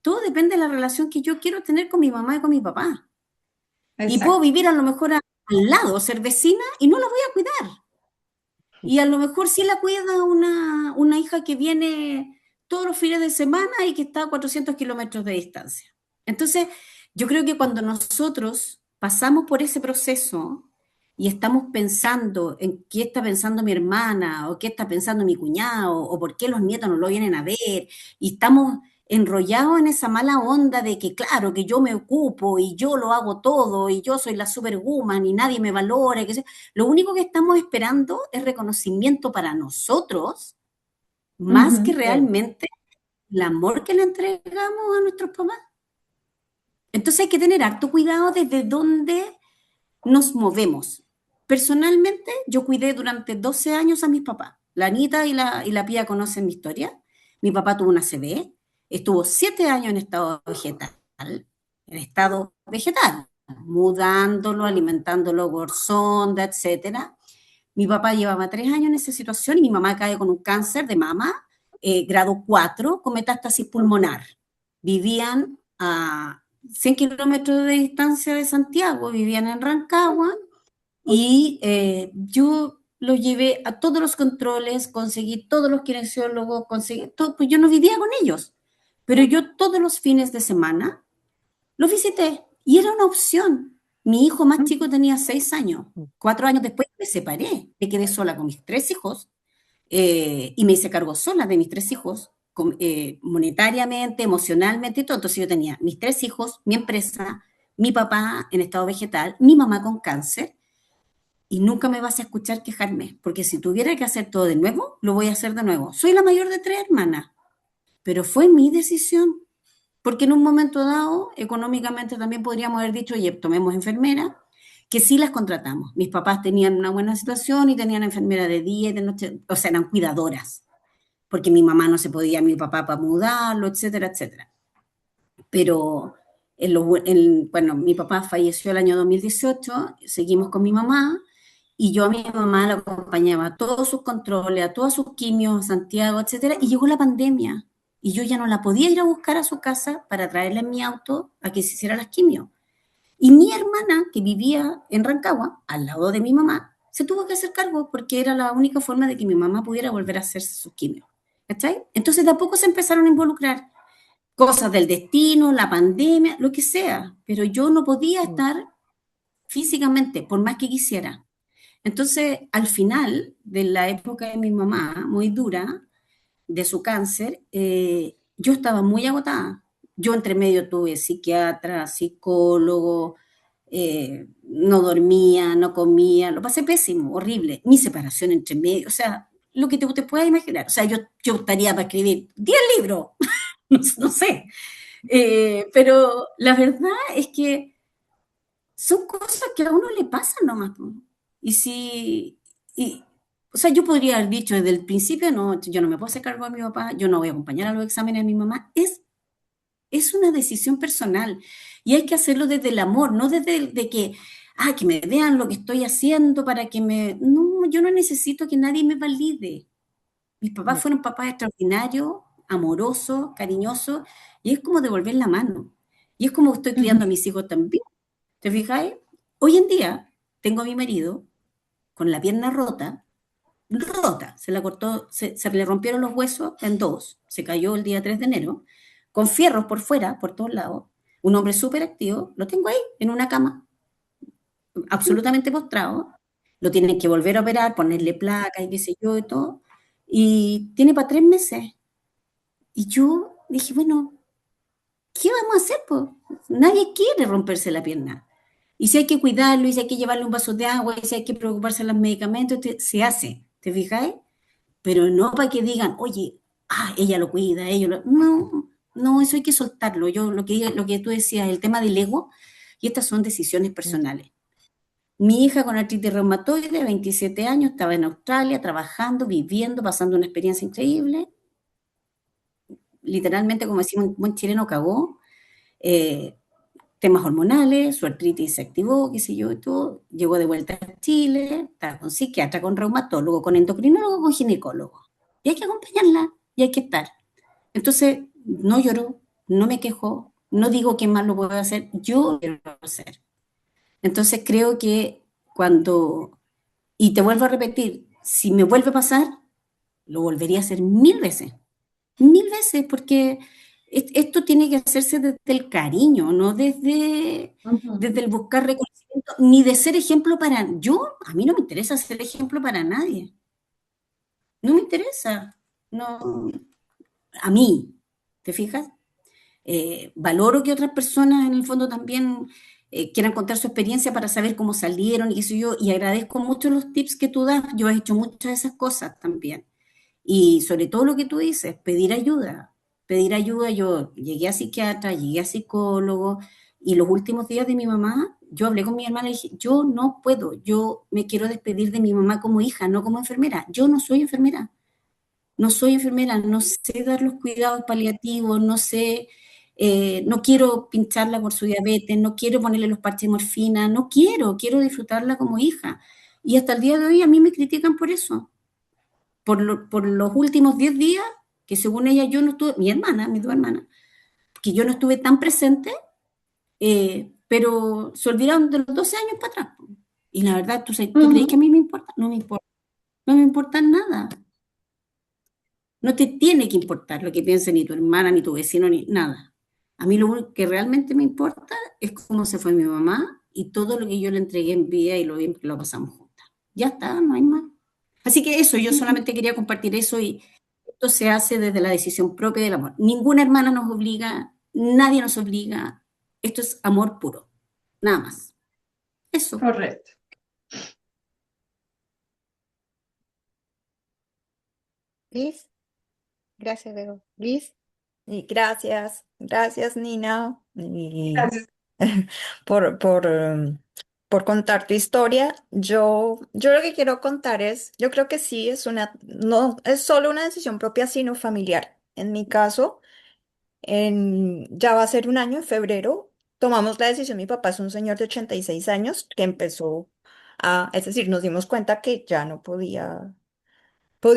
Speaker 6: todo depende de la relación que yo quiero tener con mi mamá y con mi papá. Y puedo
Speaker 2: exacto.
Speaker 6: vivir a lo mejor al lado, ser vecina, y no la voy a cuidar. Y a lo mejor sí la cuida una hija que viene todos los fines de semana y que está a 400 kilómetros de distancia. Entonces, yo creo que cuando nosotros pasamos por ese proceso y estamos pensando en qué está pensando mi hermana o qué está pensando mi cuñado o por qué los nietos no lo vienen a ver y estamos enrollados en esa mala onda de que claro, que yo me ocupo y yo lo hago todo y yo soy la superwoman y nadie me valora, que lo único que estamos esperando es reconocimiento para nosotros, más que realmente el amor que le entregamos a nuestros papás. Entonces hay que tener harto cuidado desde dónde nos movemos. Personalmente, yo cuidé durante 12 años a mis papás. La Anita y la Pía conocen mi historia. Mi papá tuvo una ACV, estuvo 7 años en estado vegetal, mudándolo, alimentándolo por sonda, etcétera. Mi papá llevaba 3 años en esa situación y mi mamá cae con un cáncer de mama, grado 4, con metástasis pulmonar. Vivían a 100 kilómetros de distancia de Santiago, vivían en Rancagua y yo lo llevé a todos los controles, conseguí todos los kinesiólogos, conseguí todo, pues yo no vivía con ellos, pero yo todos los fines de semana los visité y era una opción. Mi hijo más chico tenía 6 años. 4 años después me separé, me quedé sola con mis 3 hijos y me hice cargo sola de mis 3 hijos, monetariamente, emocionalmente y todo. Entonces yo tenía mis 3 hijos, mi empresa, mi papá en estado vegetal, mi mamá con cáncer, y nunca me vas a escuchar quejarme, porque si tuviera que hacer todo de nuevo, lo voy a hacer de nuevo. Soy la mayor de 3 hermanas, pero fue mi decisión, porque en un momento dado, económicamente también podríamos haber dicho, oye, tomemos enfermeras, que sí las contratamos. Mis papás tenían una buena situación y tenían enfermeras de día y de noche, o sea, eran cuidadoras, porque mi mamá no se podía, mi papá para mudarlo, etcétera, etcétera. Pero, bueno, mi papá falleció el año 2018, seguimos con mi mamá, y yo a mi mamá la acompañaba a todos sus controles, a todas sus quimios, a Santiago, etcétera, y llegó la pandemia, y yo ya no la podía ir a buscar a su casa para traerla en mi auto a que se hiciera las quimios. Y mi hermana, que vivía en Rancagua, al lado de mi mamá, se tuvo que hacer cargo porque era la única forma de que mi mamá pudiera volver a hacerse sus quimios. ¿Cachai? Entonces de a poco se empezaron a involucrar cosas del destino, la pandemia, lo que sea, pero yo no podía estar físicamente, por más que quisiera. Entonces, al final de la época de mi mamá, muy dura, de su cáncer, yo estaba muy agotada. Yo entre medio tuve psiquiatra, psicólogo, no dormía, no comía, lo pasé pésimo, horrible. Mi separación entre medio, o sea, lo que te puedas imaginar. O sea, yo estaría para escribir 10 libros, no sé. Pero la verdad es que son cosas que a uno le pasan nomás, po. Y si, y, o sea, yo podría haber dicho desde el principio, no, yo no me puedo hacer cargo de mi papá, yo no voy a acompañar a los exámenes de mi mamá. Es una decisión personal y hay que hacerlo desde el amor, no desde el de que me vean lo que estoy haciendo para que me... No, yo no necesito que nadie me valide. Mis papás fueron papás extraordinarios, amorosos, cariñosos, y es como devolver la mano. Y es como estoy criando a mis hijos también. ¿Te fijáis? Hoy en día tengo a mi marido con la pierna rota, rota, se la cortó, se le rompieron los huesos en dos, se cayó el día 3 de enero, con fierros por fuera, por todos lados, un hombre súper activo, lo tengo ahí en una cama, absolutamente postrado, lo tienen que volver a operar, ponerle placa y qué sé yo y todo, y tiene para 3 meses. Y yo dije, bueno, ¿qué vamos a hacer? Pues? Nadie quiere romperse la pierna. Y si hay que cuidarlo, y si hay que llevarle un vaso de agua, y si hay que preocuparse de los medicamentos, se hace, ¿te fijáis? Pero no para que digan, oye, ella lo cuida, No, no, eso hay que soltarlo. Yo, lo que tú decías, el tema del ego, y estas son decisiones personales. Mi hija con artritis reumatoide, 27 años, estaba en Australia, trabajando, viviendo, pasando una experiencia increíble. Literalmente, como decimos en buen chileno, cagó. Temas hormonales, su artritis se activó, qué sé yo, y todo. Llegó de vuelta a Chile, estaba con psiquiatra, con reumatólogo, con endocrinólogo, con ginecólogo. Y hay que acompañarla y hay que estar. Entonces, no lloro, no me quejo, no digo qué más lo puedo hacer, yo quiero hacer. Entonces, creo que y te vuelvo a repetir, si me vuelve a pasar, lo volvería a hacer 1000 veces, porque esto tiene que hacerse desde el cariño, no desde el buscar reconocimiento, ni de ser ejemplo a mí no me interesa ser ejemplo para nadie, no me interesa, no, a mí, ¿te fijas? Valoro que otras personas en el fondo también quieran contar su experiencia para saber cómo salieron y qué sé yo, y agradezco mucho los tips que tú das, yo he hecho muchas de esas cosas también. Y sobre todo lo que tú dices, pedir ayuda. Pedir ayuda, yo llegué a psiquiatra, llegué a psicólogo, y los últimos días de mi mamá, yo hablé con mi hermana y dije, yo no puedo, yo me quiero despedir de mi mamá como hija, no como enfermera. Yo no soy enfermera, no soy enfermera, no sé dar los cuidados paliativos, no sé, no quiero pincharla por su diabetes, no quiero ponerle los parches de morfina, no quiero disfrutarla como hija. Y hasta el día de hoy a mí me critican por eso por los últimos 10 días, que según ella yo no estuve, mis dos hermanas, que yo no estuve tan presente, pero se olvidaron de los 12 años para atrás. Y la verdad, ¿tú crees que a mí me importa? No me importa. No me importa nada. No te tiene que importar lo que piense ni tu hermana, ni tu vecino, ni nada. A mí lo único que realmente me importa es cómo se fue mi mamá y todo lo que yo le entregué en vida y lo bien que lo pasamos juntas. Ya está, no hay más. Así que eso, yo solamente quería compartir eso y esto se hace desde la decisión propia del amor. Ninguna hermana nos obliga, nadie nos obliga. Esto es amor puro. nada más. Eso.
Speaker 2: Correcto.
Speaker 1: Liz, gracias, Bego. Liz,
Speaker 7: Y gracias Nina,
Speaker 2: Gracias.
Speaker 7: por contar tu historia. Yo lo que quiero contar es, yo creo que sí es no es solo una decisión propia, sino familiar. En mi caso, ya va a ser un año en febrero, tomamos la decisión, mi papá es un señor de 86 años que es decir, nos dimos cuenta que ya no podía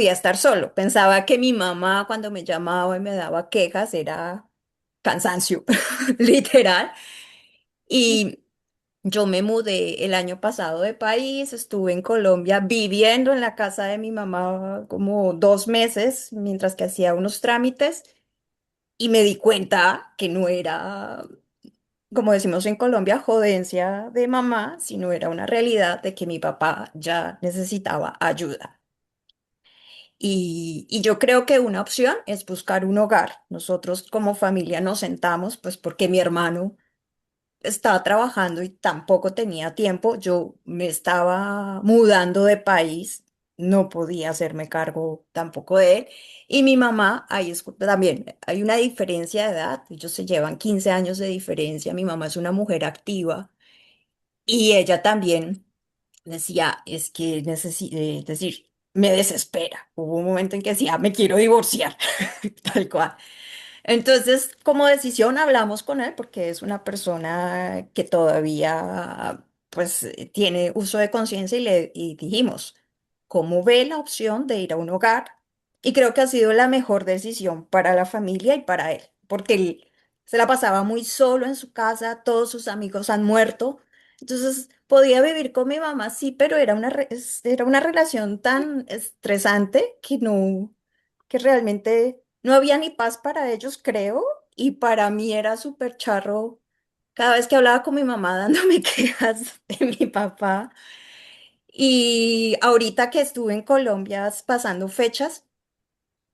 Speaker 7: estar solo. Pensaba que mi mamá cuando me llamaba y me daba quejas era cansancio, literal. Y yo me mudé el año pasado de país, estuve en Colombia viviendo en la casa de mi mamá como 2 meses mientras que hacía unos trámites y me di cuenta que no era, como decimos en Colombia, jodencia de mamá, sino era una realidad de que mi papá ya necesitaba ayuda. Y yo creo que una opción es buscar un hogar. Nosotros como familia nos sentamos, pues porque mi hermano estaba trabajando y tampoco tenía tiempo. Yo me estaba mudando de país, no podía hacerme cargo tampoco de él. Y mi mamá, ahí es también, hay una diferencia de edad, ellos se llevan 15 años de diferencia. Mi mamá es una mujer activa y ella también decía, es que es decir, me desespera. Hubo un momento en que decía, me quiero divorciar, tal cual. Entonces, como decisión, hablamos con él porque es una persona que todavía, pues, tiene uso de conciencia y dijimos, ¿cómo ve la opción de ir a un hogar? Y creo que ha sido la mejor decisión para la familia y para él, porque él se la pasaba muy solo en su casa, todos sus amigos han muerto, entonces podía vivir con mi mamá, sí, pero era una relación tan estresante que realmente no había ni paz para ellos, creo, y para mí era súper charro cada vez que hablaba con mi mamá dándome quejas de mi papá. Y ahorita que estuve en Colombia pasando fechas,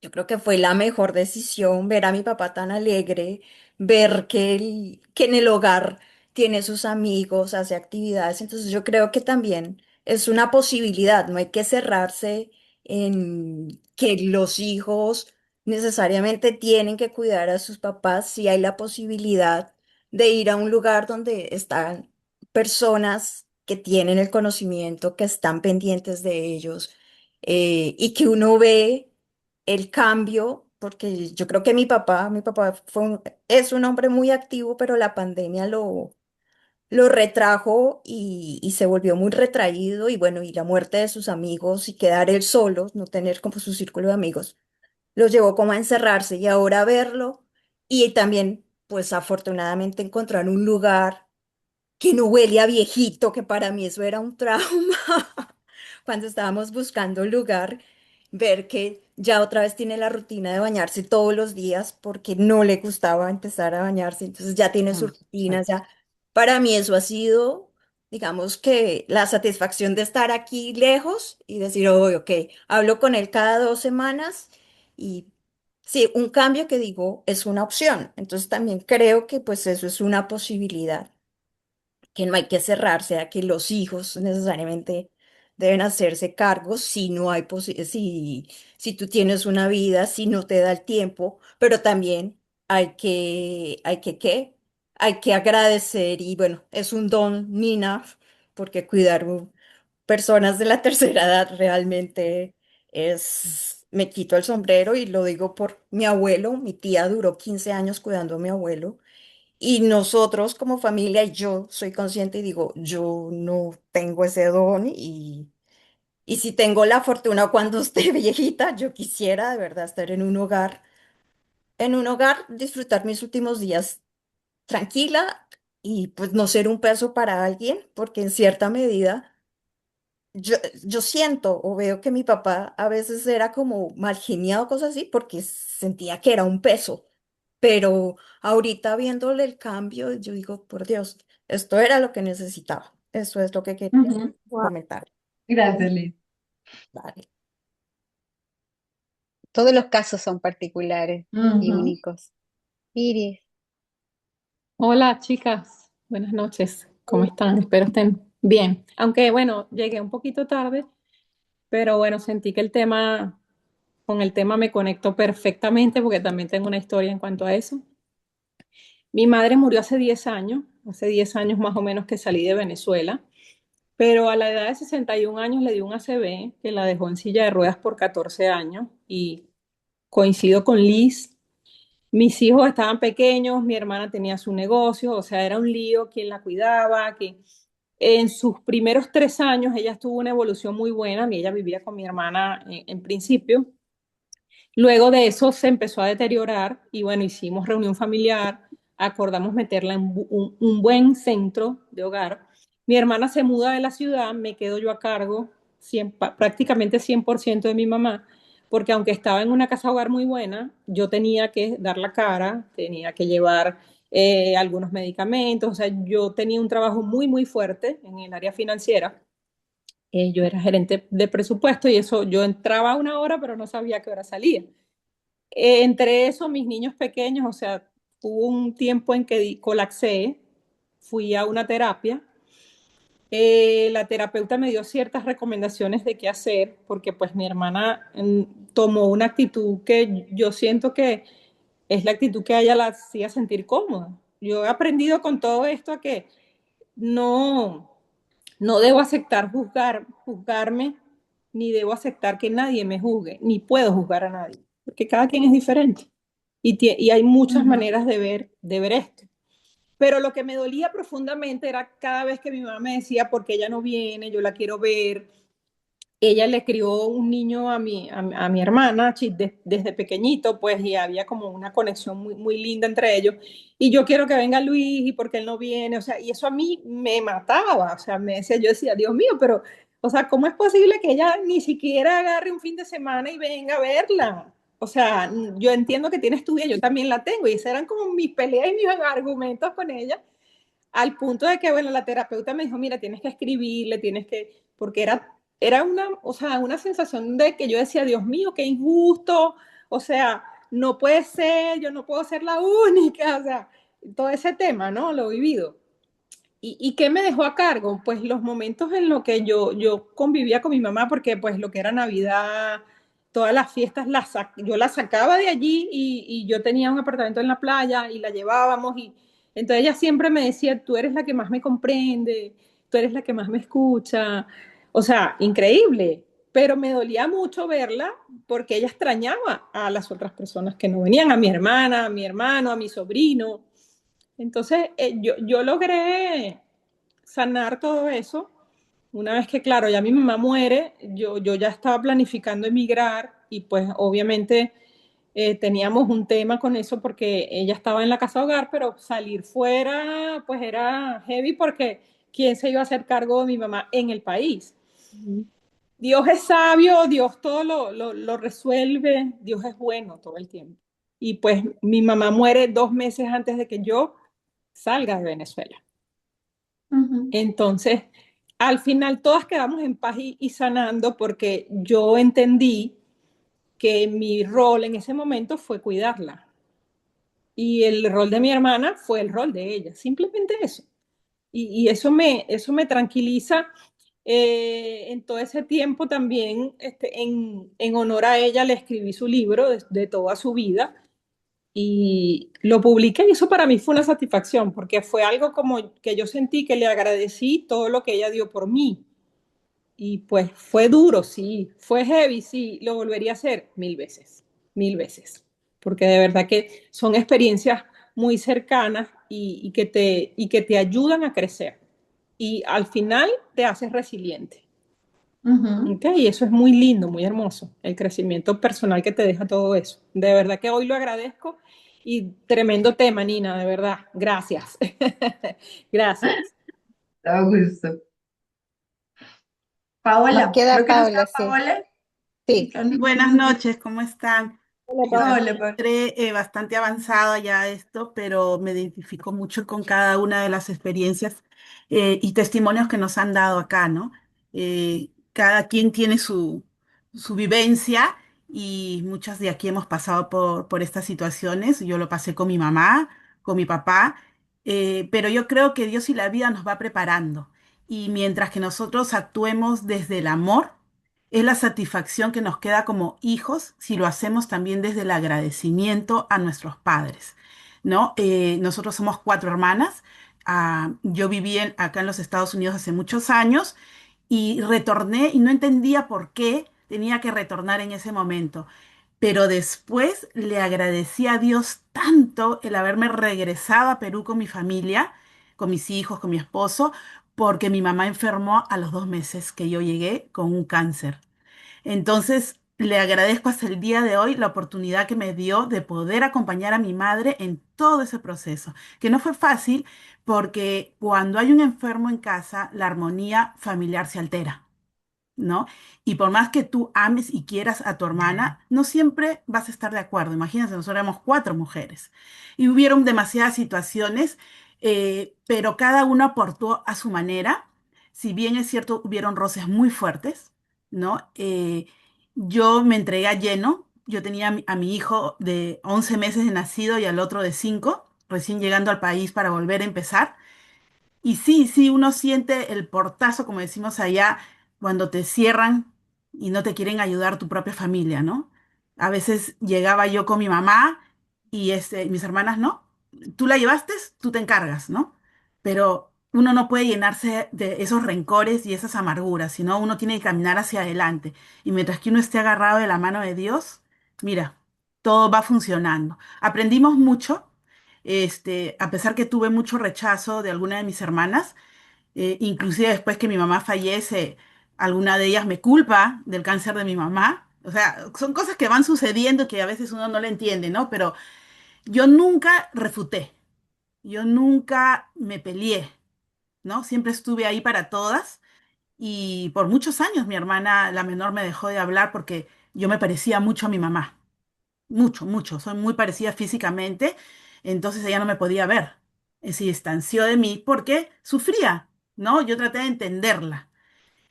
Speaker 7: yo creo que fue la mejor decisión ver a mi papá tan alegre, ver que en el hogar tiene sus amigos, hace actividades. Entonces yo creo que también es una posibilidad, no hay que cerrarse en que los hijos necesariamente tienen que cuidar a sus papás, si hay la posibilidad de ir a un lugar donde están personas que tienen el conocimiento, que están pendientes de ellos, y que uno ve el cambio, porque yo creo que mi papá es un hombre muy activo, pero la pandemia lo retrajo y se volvió muy retraído y bueno, y la muerte de sus amigos y quedar él solo, no tener como su círculo de amigos, lo llevó como a encerrarse y ahora verlo y también, pues afortunadamente encontrar un lugar que no huele a viejito, que para mí eso era un trauma. Cuando estábamos buscando un lugar, ver que ya otra vez tiene la rutina de bañarse todos los días porque no le gustaba empezar a bañarse, entonces ya tiene su rutina, ya. Para mí eso ha sido, digamos que la satisfacción de estar aquí lejos y decir, oh, ok, hablo con él cada 2 semanas y sí, un cambio que digo es una opción, entonces también creo que pues eso es una posibilidad que no hay que cerrarse a que los hijos necesariamente deben hacerse cargo si no hay si tú tienes una vida, si no te da el tiempo, pero también ¿qué? Hay que agradecer y bueno, es un don, Nina, porque cuidar personas de la tercera edad realmente me quito el sombrero y lo digo por mi abuelo, mi tía duró 15 años cuidando a mi abuelo. Y nosotros como familia, y yo soy consciente y digo, yo no tengo ese don y si tengo la fortuna cuando esté viejita, yo quisiera de verdad estar en un hogar, disfrutar mis últimos días tranquila y pues no ser un peso para alguien, porque en cierta medida yo, yo siento o veo que mi papá a veces era como mal geniado, cosas así, porque sentía que era un peso. Pero ahorita viéndole el cambio, yo digo, por Dios, esto era lo que necesitaba. Eso es lo que quería
Speaker 2: Ujú.
Speaker 3: Wow.
Speaker 7: comentar.
Speaker 2: Gracias, Liz.
Speaker 7: Vale.
Speaker 1: todos los casos son particulares y
Speaker 2: Ujú.
Speaker 1: únicos. Iris,
Speaker 8: Hola chicas, buenas noches. ¿Cómo están? Espero estén bien. Aunque bueno, llegué un poquito tarde, pero bueno, sentí que con el tema me conecto perfectamente porque también tengo una historia en cuanto a eso. Mi madre murió hace 10 años más o menos que salí de Venezuela, pero a la edad de 61 años le dio un ACV que la dejó en silla de ruedas por 14 años y coincido con Liz. Mis hijos estaban pequeños, mi hermana tenía su negocio, o sea, era un lío quién la cuidaba, que en sus primeros 3 años ella tuvo una evolución muy buena, ella vivía con mi hermana en principio. Luego de eso se empezó a deteriorar y bueno, hicimos reunión familiar, acordamos meterla en un buen centro de hogar. Mi hermana se muda de la ciudad, me quedo yo a cargo prácticamente 100% de mi mamá, porque aunque estaba en una casa hogar muy buena, yo tenía que dar la cara, tenía que llevar algunos medicamentos, o sea, yo tenía un trabajo muy, muy fuerte en el área financiera. Yo era gerente de presupuesto y eso, yo entraba a una hora, pero no sabía a qué hora salía. Entre eso, mis niños pequeños, o sea, hubo un tiempo en que colapsé, fui a una terapia. La terapeuta me dio ciertas recomendaciones de qué hacer, porque pues mi hermana tomó una actitud que yo siento que es la actitud que a ella la hacía sentir cómoda. Yo he aprendido con todo esto a que no, no debo aceptar juzgarme, ni debo aceptar que nadie me juzgue, ni puedo juzgar a nadie, porque cada quien es diferente y hay muchas
Speaker 2: Ujú.
Speaker 8: maneras de ver esto. Pero lo que me dolía profundamente era cada vez que mi mamá me decía, porque ella no viene, yo la quiero ver. Ella le crió un niño a mi hermana desde pequeñito, pues, y había como una conexión muy, muy linda entre ellos. Y yo quiero que venga Luis, y porque él no viene, o sea, y eso a mí me mataba, o sea, yo decía, Dios mío, pero, o sea, ¿cómo es posible que ella ni siquiera agarre un fin de semana y venga a verla? O sea, yo entiendo que tienes tu vida, yo también la tengo, y esas eran como mis peleas y mis argumentos con ella, al punto de que, bueno, la terapeuta me dijo, mira, tienes que escribirle, porque era o sea, una sensación de que yo decía, Dios mío, qué injusto, o sea, no puede ser, yo no puedo ser la única, o sea, todo ese tema, ¿no? Lo he vivido. ¿Y qué me dejó a cargo? Pues los momentos en los que yo convivía con mi mamá, porque pues lo que era Navidad, todas las fiestas, yo las sacaba de allí y yo tenía un apartamento en la playa y la llevábamos y entonces ella siempre me decía, tú eres la que más me comprende, tú eres la que más me escucha, o sea, increíble, pero me dolía mucho verla porque ella extrañaba a las otras personas que no venían, a mi hermana, a mi hermano, a mi sobrino. Entonces, yo logré sanar todo eso. Una vez que, claro, ya mi mamá muere, yo ya estaba planificando emigrar y pues obviamente teníamos un tema con eso porque ella estaba en la casa hogar, pero salir fuera pues era heavy porque ¿quién se iba a hacer cargo de mi mamá en el país?
Speaker 3: Ujú.
Speaker 8: Dios es sabio, Dios todo lo resuelve, Dios es bueno todo el tiempo. Y pues mi mamá muere 2 meses antes de que yo salga de Venezuela.
Speaker 2: Ujú.
Speaker 8: Entonces, al final todas quedamos en paz y sanando porque yo entendí que mi rol en ese momento fue cuidarla y el rol de mi hermana fue el rol de ella, simplemente eso. Y eso me tranquiliza. En todo ese tiempo también, en honor a ella, le escribí su libro de toda su vida y lo publiqué y eso para mí fue una satisfacción porque fue algo como que yo sentí que le agradecí todo lo que ella dio por mí y pues fue duro, sí, fue heavy, sí, lo volvería a hacer mil veces, porque de verdad que son experiencias muy cercanas y que te ayudan a crecer y al final te haces resiliente.
Speaker 2: Ujú.
Speaker 8: ¿Ok? Y eso es muy lindo, muy hermoso, el crecimiento personal que te deja todo eso. De verdad que hoy lo agradezco y tremendo tema, Nina, de verdad. Gracias. Gracias.
Speaker 2: Da gusto.
Speaker 1: Nos
Speaker 2: Paola,
Speaker 1: queda
Speaker 2: creo que no está
Speaker 1: Paula, sí.
Speaker 2: Paola.
Speaker 1: Sí.
Speaker 9: Buenas noches, ¿cómo están?
Speaker 8: Hola,
Speaker 9: Yo
Speaker 8: Pablo.
Speaker 2: Hola, Paola.
Speaker 9: entré bastante avanzada ya esto, pero me identifico mucho con cada una de las experiencias y testimonios que nos han dado acá, ¿no? Cada quien tiene su vivencia y muchas de aquí hemos pasado por estas situaciones. Yo lo pasé con mi mamá, con mi papá, pero yo creo que Dios y la vida nos va preparando. Y mientras que nosotros actuemos desde el amor, es la satisfacción que nos queda como hijos si lo hacemos también desde el agradecimiento a nuestros padres, ¿no? Nosotros somos cuatro hermanas. Yo viví acá en los Estados Unidos hace muchos años y retorné y no entendía por qué tenía que retornar en ese momento. Pero después le agradecí a Dios tanto el haberme regresado a Perú con mi familia, con mis hijos, con mi esposo, porque mi mamá enfermó a los 2 meses que yo llegué con un cáncer. Entonces, le agradezco hasta el día de hoy la oportunidad que me dio de poder acompañar a mi madre en todo ese proceso, que no fue fácil porque cuando hay un enfermo en casa, la armonía familiar se altera. ¿No? Y por más que tú ames y quieras a tu hermana, no siempre vas a estar de acuerdo. Imagínense, nosotros éramos cuatro mujeres y hubieron demasiadas situaciones, pero cada una aportó a su manera. Si bien es cierto, hubieron roces muy fuertes, ¿no? Yo me entregué a lleno. Yo tenía a mi hijo de 11 meses de nacido y al otro de 5 recién llegando al país para volver a empezar. Y sí, sí, uno siente el portazo, como decimos allá, cuando te cierran y no te quieren ayudar tu propia familia, ¿no? A veces llegaba yo con mi mamá y mis hermanas no. Tú la llevaste, tú te encargas, ¿no? Pero uno no puede llenarse de esos rencores y esas amarguras, sino uno tiene que caminar hacia adelante. Y mientras que uno esté agarrado de la mano de Dios, mira, todo va funcionando. Aprendimos mucho a pesar que tuve mucho rechazo de alguna de mis hermanas, inclusive después que mi mamá fallece, alguna de ellas me culpa del cáncer de mi mamá. O sea, son cosas que van sucediendo que a veces uno no le entiende, ¿no? Pero yo nunca refuté, yo nunca me peleé, ¿no? Siempre estuve ahí para todas y por muchos años mi hermana, la menor, me dejó de hablar porque yo me parecía mucho a mi mamá. Mucho, mucho. Soy muy parecida físicamente, entonces ella no me podía ver. Se distanció de mí porque sufría, ¿no? Yo traté de entenderla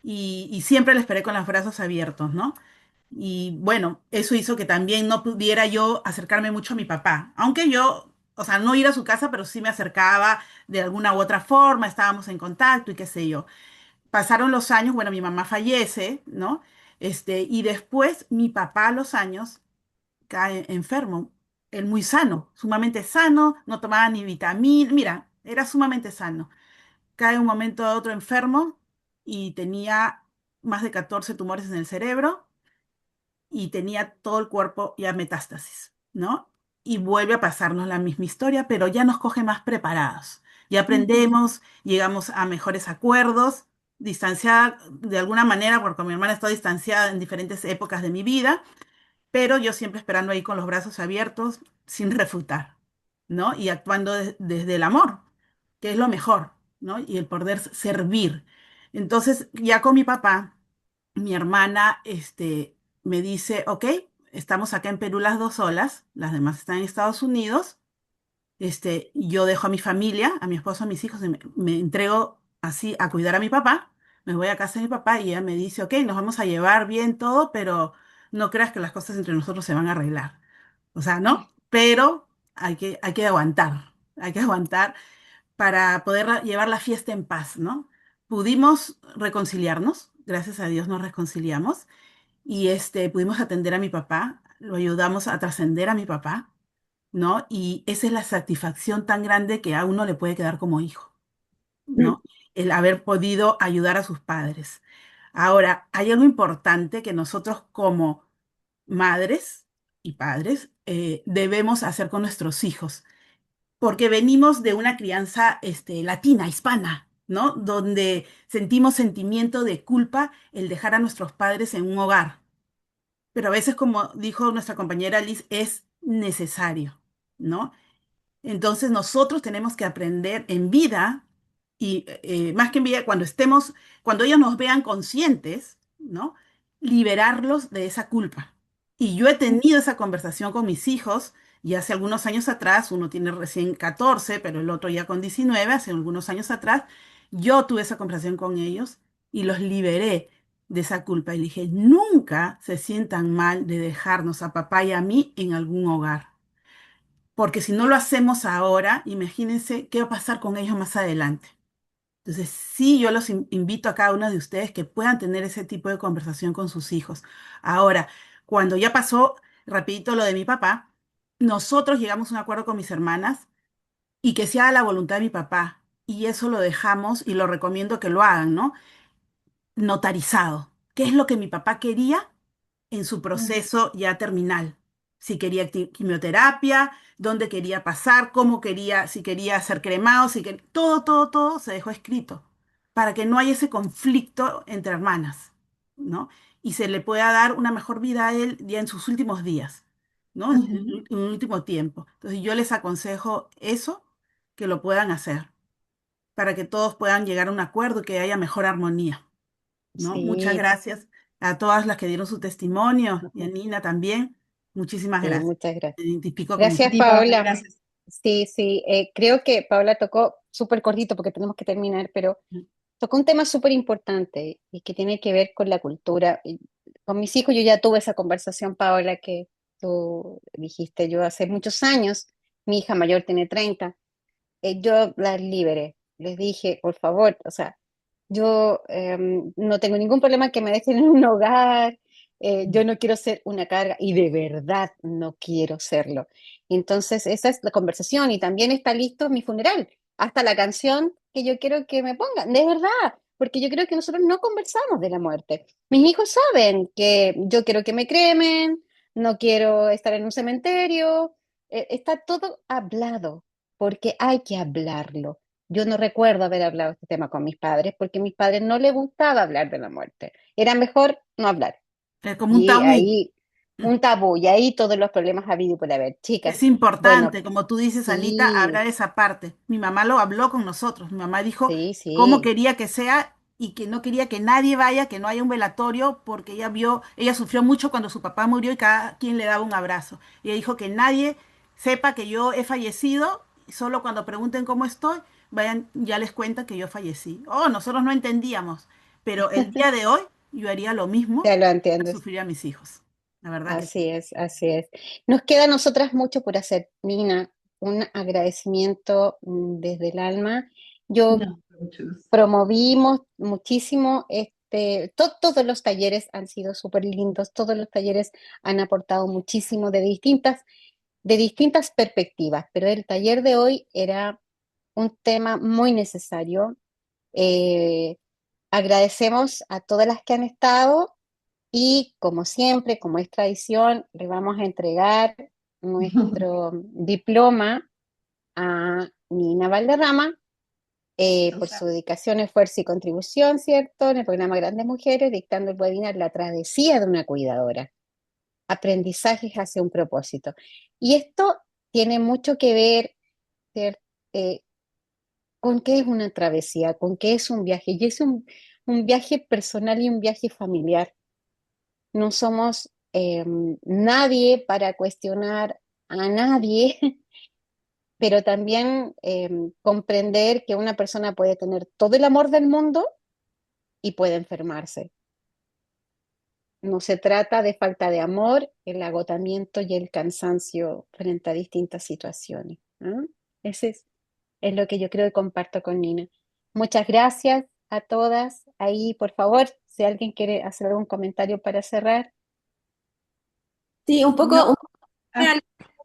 Speaker 9: y siempre la esperé con los brazos abiertos, ¿no? Y bueno, eso hizo que también no pudiera yo acercarme mucho a mi papá, aunque yo, o sea, no ir a su casa, pero sí me acercaba de alguna u otra forma, estábamos en contacto y qué sé yo. Pasaron los años, bueno, mi mamá fallece, ¿no? Y después mi papá a los años cae enfermo. Él muy sano, sumamente sano, no tomaba ni vitamina, mira, era sumamente sano. Cae un momento a otro enfermo y tenía más de 14 tumores en el cerebro y tenía todo el cuerpo ya metástasis, ¿no? Y vuelve a pasarnos la misma historia, pero ya nos coge más preparados. Ya aprendemos, llegamos a mejores acuerdos, distanciada de alguna manera, porque mi hermana está distanciada en diferentes épocas de mi vida, pero yo siempre esperando ahí con los brazos abiertos, sin refutar, ¿no? Y actuando desde el amor, que es lo mejor, ¿no? Y el poder servir. Entonces, ya con mi papá, mi hermana, me dice, ok, estamos acá en Perú las dos solas, las demás están en Estados Unidos, yo dejo a mi familia, a mi esposo, a mis hijos, y me entrego así a cuidar a mi papá. Me voy a casa de mi papá y ella me dice, ok, nos vamos a llevar bien todo, pero no creas que las cosas entre nosotros se van a arreglar. O sea, ¿no? Pero hay que aguantar para poder llevar la fiesta en paz, ¿no? Pudimos reconciliarnos, gracias a Dios nos reconciliamos y pudimos atender a mi papá, lo ayudamos a trascender a mi papá, ¿no? Y esa es la satisfacción tan grande que a uno le puede quedar como hijo, ¿no? El haber podido ayudar a sus padres. Ahora, hay algo importante que nosotros como madres y padres debemos hacer con nuestros hijos, porque venimos de una crianza latina, hispana, ¿no? Donde sentimos sentimiento de culpa el dejar a nuestros padres en un hogar, pero a veces, como dijo nuestra compañera Liz, es necesario, ¿no? Entonces nosotros tenemos que aprender en vida y más que en vida, cuando ellos nos vean conscientes, ¿no? Liberarlos de esa culpa. Y yo he tenido esa conversación con mis hijos y hace algunos años atrás, uno tiene recién 14 pero el otro ya con 19 hace algunos años atrás, yo tuve esa conversación con ellos y los liberé de esa culpa y dije, nunca se sientan mal de dejarnos a papá y a mí en algún hogar porque si no lo hacemos ahora, imagínense qué va a pasar con ellos más adelante. Entonces, sí, yo los invito a cada uno de ustedes que puedan tener ese tipo de conversación con sus hijos. Ahora, cuando ya pasó, rapidito lo de mi papá, nosotros llegamos a un acuerdo con mis hermanas y que se haga la voluntad de mi papá. Y eso lo dejamos y lo recomiendo que lo hagan, ¿no? Notarizado. ¿Qué es lo que mi papá quería en su proceso ya terminal? Si quería quimioterapia, dónde quería pasar, cómo quería, si quería ser cremado, si quería, todo se dejó escrito para que no haya ese conflicto entre hermanas, ¿no? Y se le pueda dar una mejor vida a él ya en sus últimos días, ¿no?
Speaker 2: Ujú.
Speaker 9: En un último tiempo. Entonces yo les aconsejo eso, que lo puedan hacer, para que todos puedan llegar a un acuerdo y que haya mejor armonía, ¿no? Muchas
Speaker 1: Sí,
Speaker 9: gracias a todas las que dieron su testimonio y a Nina también. Muchísimas
Speaker 1: sí,
Speaker 9: gracias.
Speaker 1: muchas gracias.
Speaker 9: Me identifico con
Speaker 1: Gracias,
Speaker 9: usted.
Speaker 2: Sí, Paola,
Speaker 1: Paola.
Speaker 2: gracias.
Speaker 1: Sí, sí, creo que Paola tocó súper cortito porque tenemos que terminar, pero tocó un tema súper importante y que tiene que ver con la cultura. Y con mis hijos yo ya tuve esa conversación, Paola, que tú dijiste yo hace muchos años. Mi hija mayor tiene 30. Yo las liberé. Les dije, por favor, o sea, yo no tengo ningún problema que me dejen en un hogar. Yo no quiero ser una carga y de verdad no quiero serlo. Entonces, esa es la conversación y también está listo mi funeral, hasta la canción que yo quiero que me pongan, de verdad, porque yo creo que nosotros no conversamos de la muerte. Mis hijos saben que yo quiero que me cremen, no quiero estar en un cementerio, está todo hablado, porque hay que hablarlo. Yo no recuerdo haber hablado este tema con mis padres porque a mis padres no les gustaba hablar de la muerte. Era mejor no hablar.
Speaker 9: Como un
Speaker 1: Y
Speaker 9: tabú.
Speaker 1: ahí, un tabú, y ahí todos los problemas ha habido y por haber. Chicas,
Speaker 9: Es
Speaker 1: bueno,
Speaker 9: importante, como tú dices, Anita,
Speaker 1: sí,
Speaker 9: hablar esa parte. Mi mamá lo habló con nosotros. Mi mamá dijo
Speaker 1: sí,
Speaker 9: cómo
Speaker 1: sí.
Speaker 9: quería que sea y que no quería que nadie vaya, que no haya un velatorio, porque ella vio, ella sufrió mucho cuando su papá murió y cada quien le daba un abrazo. Y ella dijo que nadie sepa que yo he fallecido, y solo cuando pregunten cómo estoy, vayan, ya les cuenta que yo fallecí. Oh, nosotros no entendíamos, pero el día de hoy yo haría lo mismo
Speaker 1: Ya lo
Speaker 9: para
Speaker 1: entiendes.
Speaker 9: sufrir a mis hijos. La verdad que sí.
Speaker 1: Así es, así es. Nos queda a nosotras mucho por hacer, Nina. Un agradecimiento desde el alma. Yo
Speaker 2: No, mucho gusto.
Speaker 1: promovimos muchísimo todos los talleres han sido súper lindos, todos los talleres han aportado muchísimo de distintas perspectivas, pero el taller de hoy era un tema muy necesario. Eh, Agradecemos a todas las que han estado y como siempre, como es tradición, le vamos a entregar nuestro diploma a Nina Valderrama
Speaker 2: O
Speaker 1: por
Speaker 2: sea,
Speaker 1: su dedicación, esfuerzo y contribución, ¿cierto? En el programa Grandes Mujeres, dictando el webinar La travesía de una cuidadora, aprendizajes hacia un propósito. Y esto tiene mucho que ver, ¿cierto? Eh, con qué es una travesía, con qué es un viaje. Y es un viaje personal y un viaje familiar. No somos nadie para cuestionar a nadie, pero también comprender que una persona puede tener todo el amor del mundo y puede enfermarse. No se trata de falta de amor, el agotamiento y el cansancio frente a distintas situaciones, ¿no? Ese es lo que yo creo que comparto con Nina. Muchas gracias a todas. Ahí, por favor, si alguien quiere hacer algún comentario para cerrar.
Speaker 3: Sí, un
Speaker 2: no,
Speaker 3: poco
Speaker 2: ah,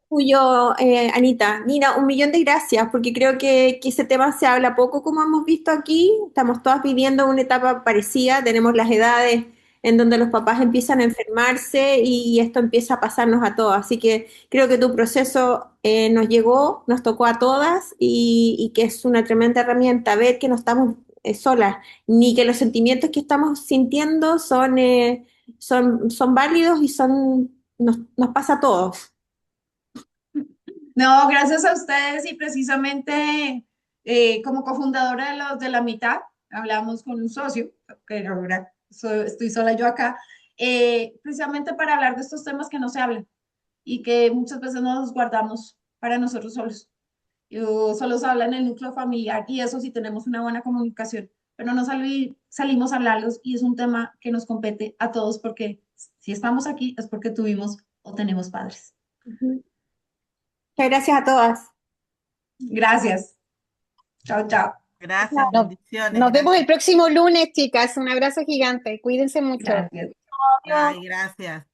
Speaker 3: tuyo, Anita. Nina, un millón de gracias, porque creo que ese tema se habla poco, como hemos visto aquí. Estamos todas viviendo una etapa parecida, tenemos las edades en donde los papás empiezan a enfermarse y esto empieza a pasarnos a todos. Así que creo que tu proceso nos llegó, nos tocó a todas y que es una tremenda herramienta ver que no estamos solas, ni que los sentimientos que estamos sintiendo son válidos y nos pasa a todos.
Speaker 2: no, gracias a ustedes y precisamente como cofundadora de los de la mitad, hablamos con un socio, que ahora estoy sola yo acá, precisamente para hablar de estos temas que no se hablan y que muchas veces nos guardamos para nosotros solos. Solo se habla en el núcleo familiar y eso sí tenemos una buena comunicación, pero no salimos a hablarlos y es un tema que nos compete a todos porque si estamos aquí es porque tuvimos o tenemos padres.
Speaker 3: Ujú. Muchas gracias a todas.
Speaker 2: Gracias. Chao, chao.
Speaker 9: Gracias,
Speaker 1: Nos,
Speaker 9: bendiciones,
Speaker 1: nos vemos el
Speaker 9: gracias.
Speaker 1: próximo lunes, chicas. Un abrazo gigante. Cuídense mucho.
Speaker 2: Gracias.
Speaker 3: Adiós.
Speaker 9: Ay, gracias.